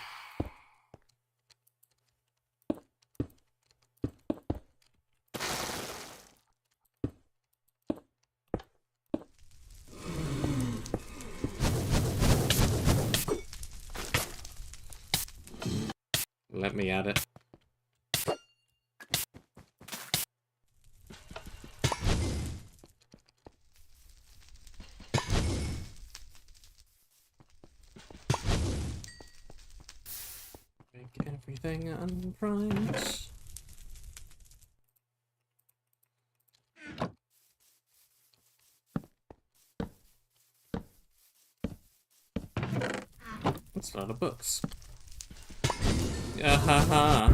Let me at it. Make everything unprimed. That's a lot of books. Ha ha.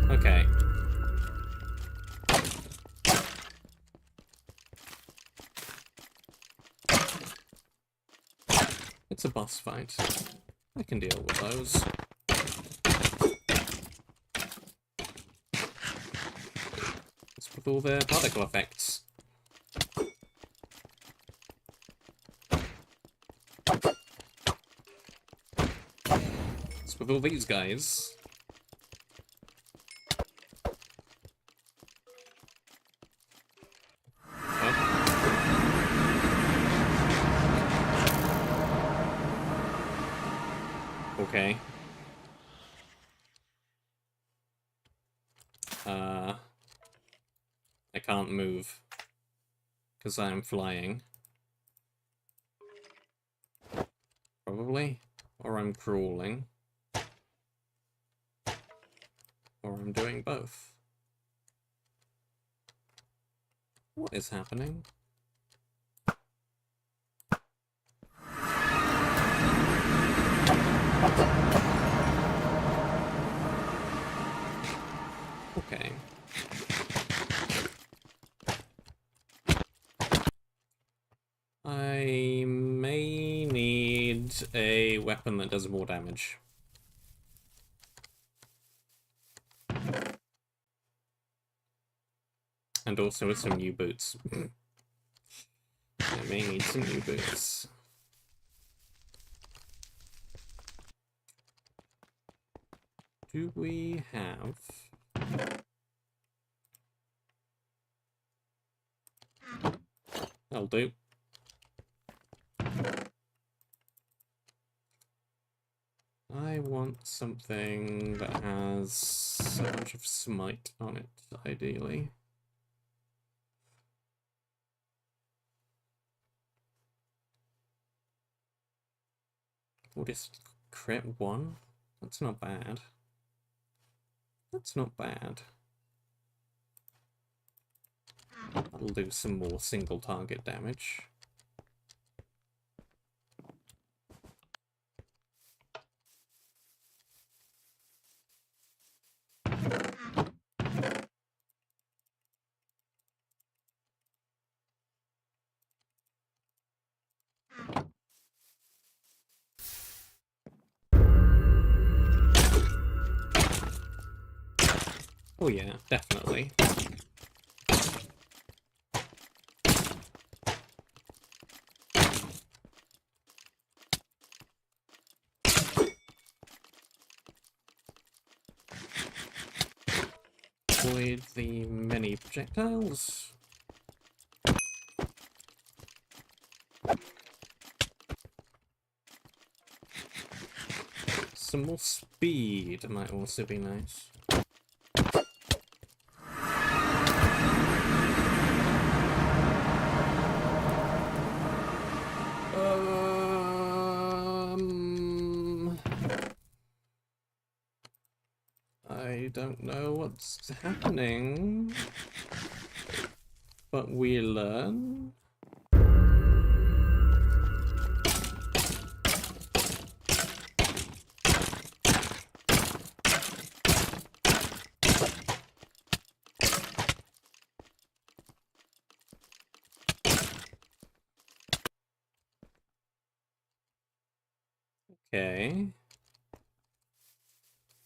Okay. It's a boss fight. I can deal with those. It's with all their particle effects. It's with all these guys. Okay. I can't move because I'm flying. Probably. Or I'm crawling. Or I'm doing both. What is happening? Okay. I may need a weapon that does more damage. And also some new boots. I may need some new boots. Do we have... That'll do. I want something that has a bunch of smite on it, ideally. What is crit 1? That's not bad. That's not bad. That'll do some more single target damage. Oh yeah, definitely. Avoid the many projectiles. Some more speed might also be nice. I don't know what's happening, but we learn. Okay.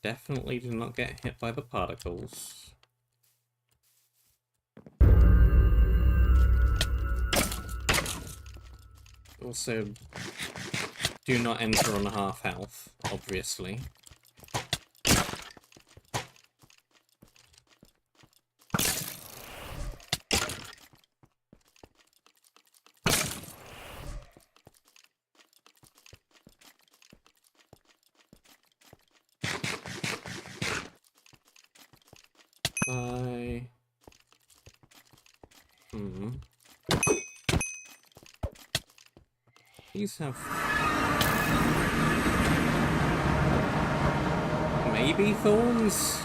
Definitely did not get hit by the particles. Also, do not enter on half health, obviously. Hmm. These have... maybe thorns?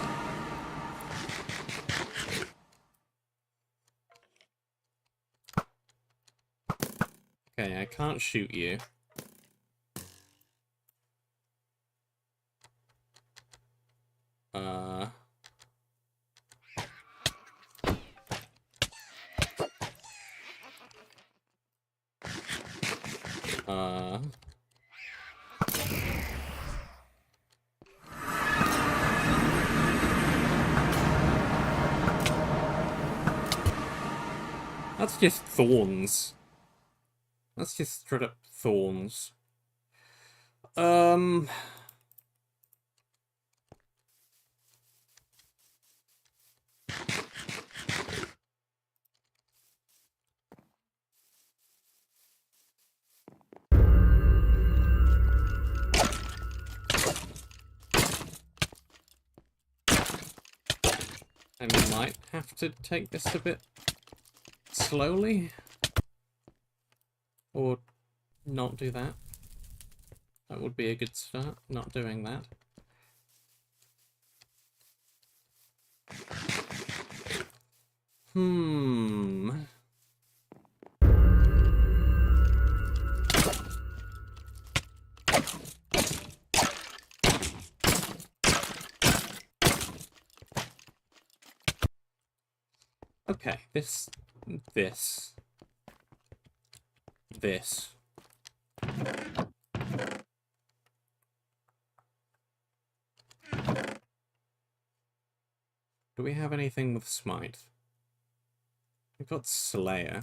Okay, I can't shoot you. That's just thorns. That's just straight up thorns. I might have to take this a bit slowly. Or not do that. That would be a good start, not doing that. Okay, this. Do we have anything with Smite? We've got Slayer.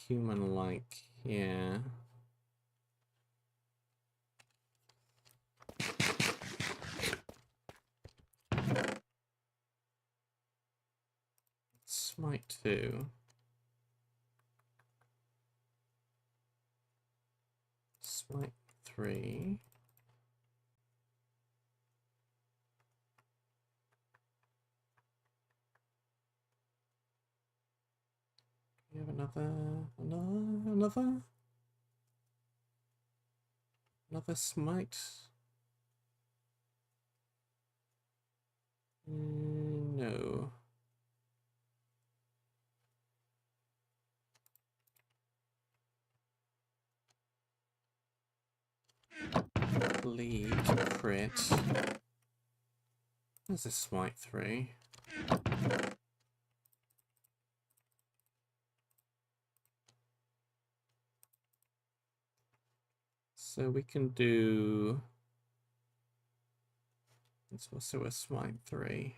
Human-like, yeah. Smite 2. Smite 3. We have another Smite. No. Lead crit. There's a Smite 3. So we can do... it's also a Smite 3.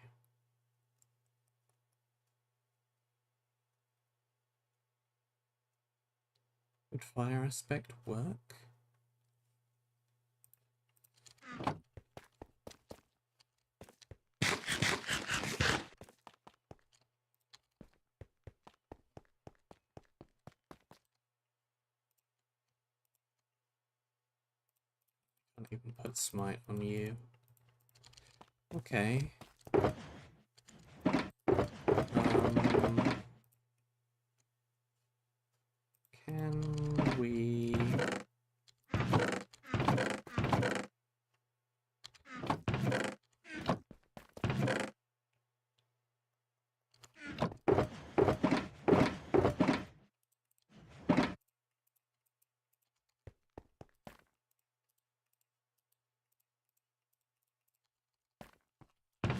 Would fire aspect work? Can't even put Smite on you. Okay. Can we...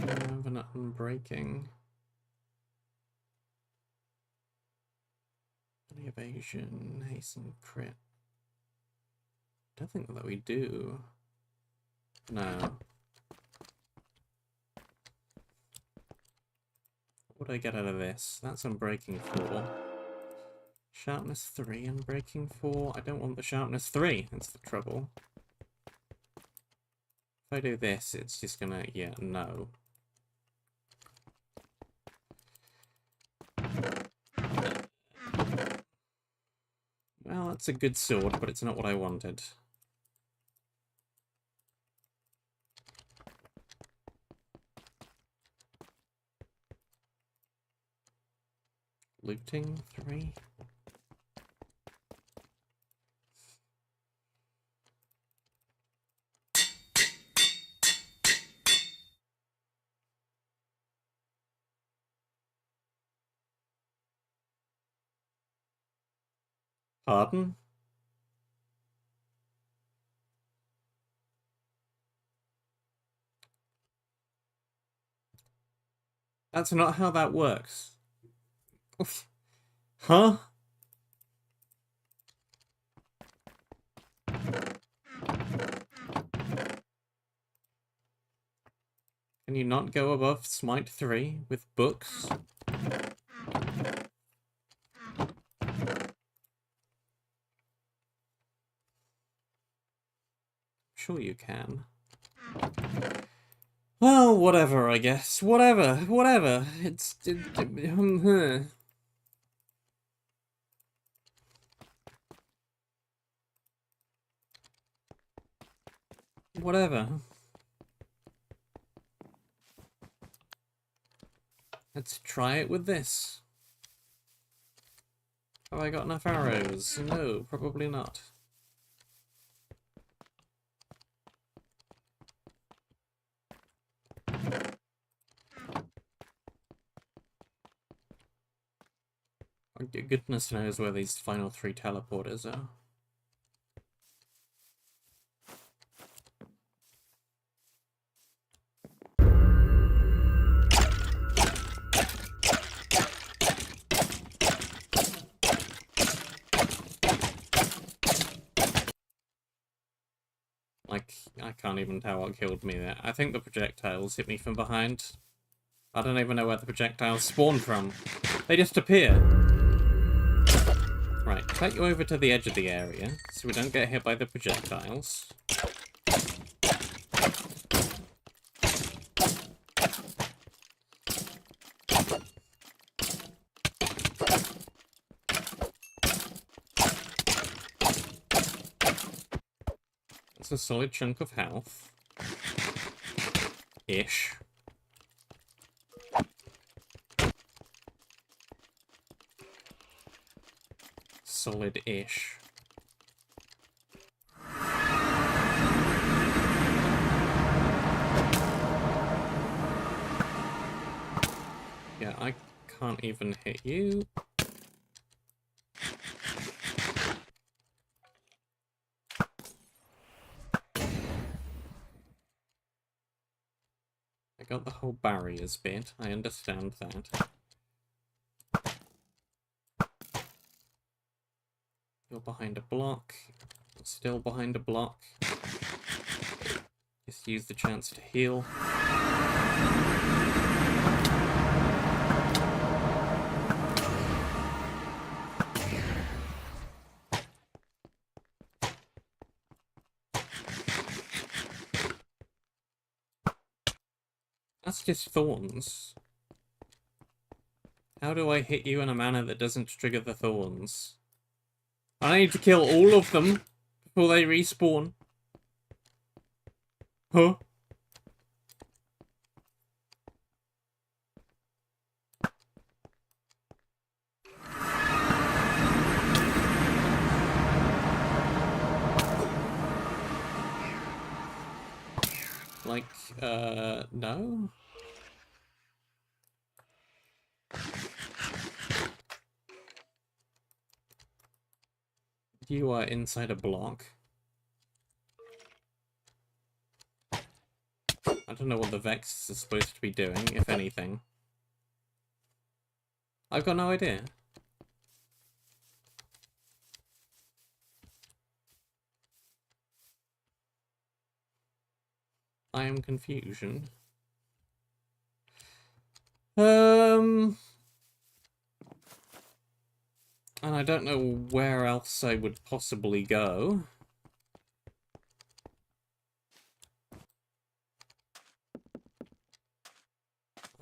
have an unbreaking? Any evasion, hasten, crit? Don't think that we do. No. What do I get out of this? That's unbreaking 4. Sharpness 3, unbreaking 4. I don't want the sharpness 3. That's the trouble. If I do this, it's just gonna... yeah, no. Well, that's a good sword, but it's not what I wanted. Looting 3. Pardon? That's not how that works. Huh? Can you not go above Smite 3 with books? Sure you can. Well, whatever, I guess. Whatever. It's... Whatever. Let's try it with this. Have I got enough arrows? No, probably not. Goodness knows where these final 3 teleporters are. Like, I can't even tell what killed me there. I think the projectiles hit me from behind. I don't even know where the projectiles spawn from. They just appear. Right, take you over to the edge of the area, so we don't get hit by the projectiles. That's a solid chunk of health. Ish. Solid-ish. Yeah, I can't even hit you. I got the whole barriers bit, I understand that. You're behind a block. You're still behind a block. Just use the chance to heal. That's just thorns. How do I hit you in a manner that doesn't trigger the thorns? I need to kill all of them before they respawn. Huh? Like, no? You are inside a block. I don't know what the Vex is supposed to be doing, if anything. I've got no idea. I am confusion. And I don't know where else I would possibly go.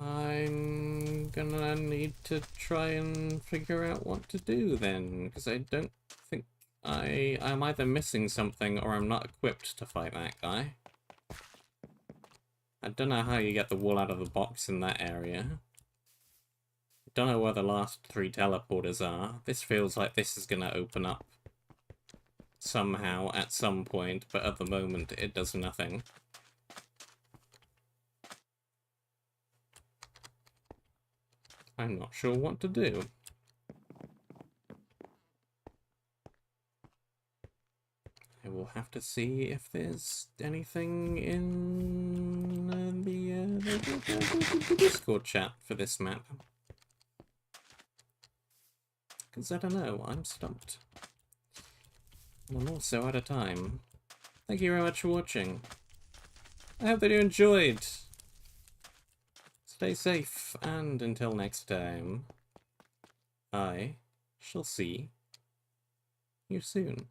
I'm gonna need to try and figure out what to do then, because I don't think I'm either missing something or I'm not equipped to fight that guy. I don't know how you get the wool out of the box in that area. Don't know where the last 3 teleporters are. This feels like this is gonna open up somehow at some point, but at the moment it does nothing. I'm not sure what to do. I will have to see if there's anything in the Discord chat for this map. Because I don't know, I'm stumped. And I'm also out of time. Thank you very much for watching. I hope that you enjoyed. Stay safe, and until next time, I shall see you soon.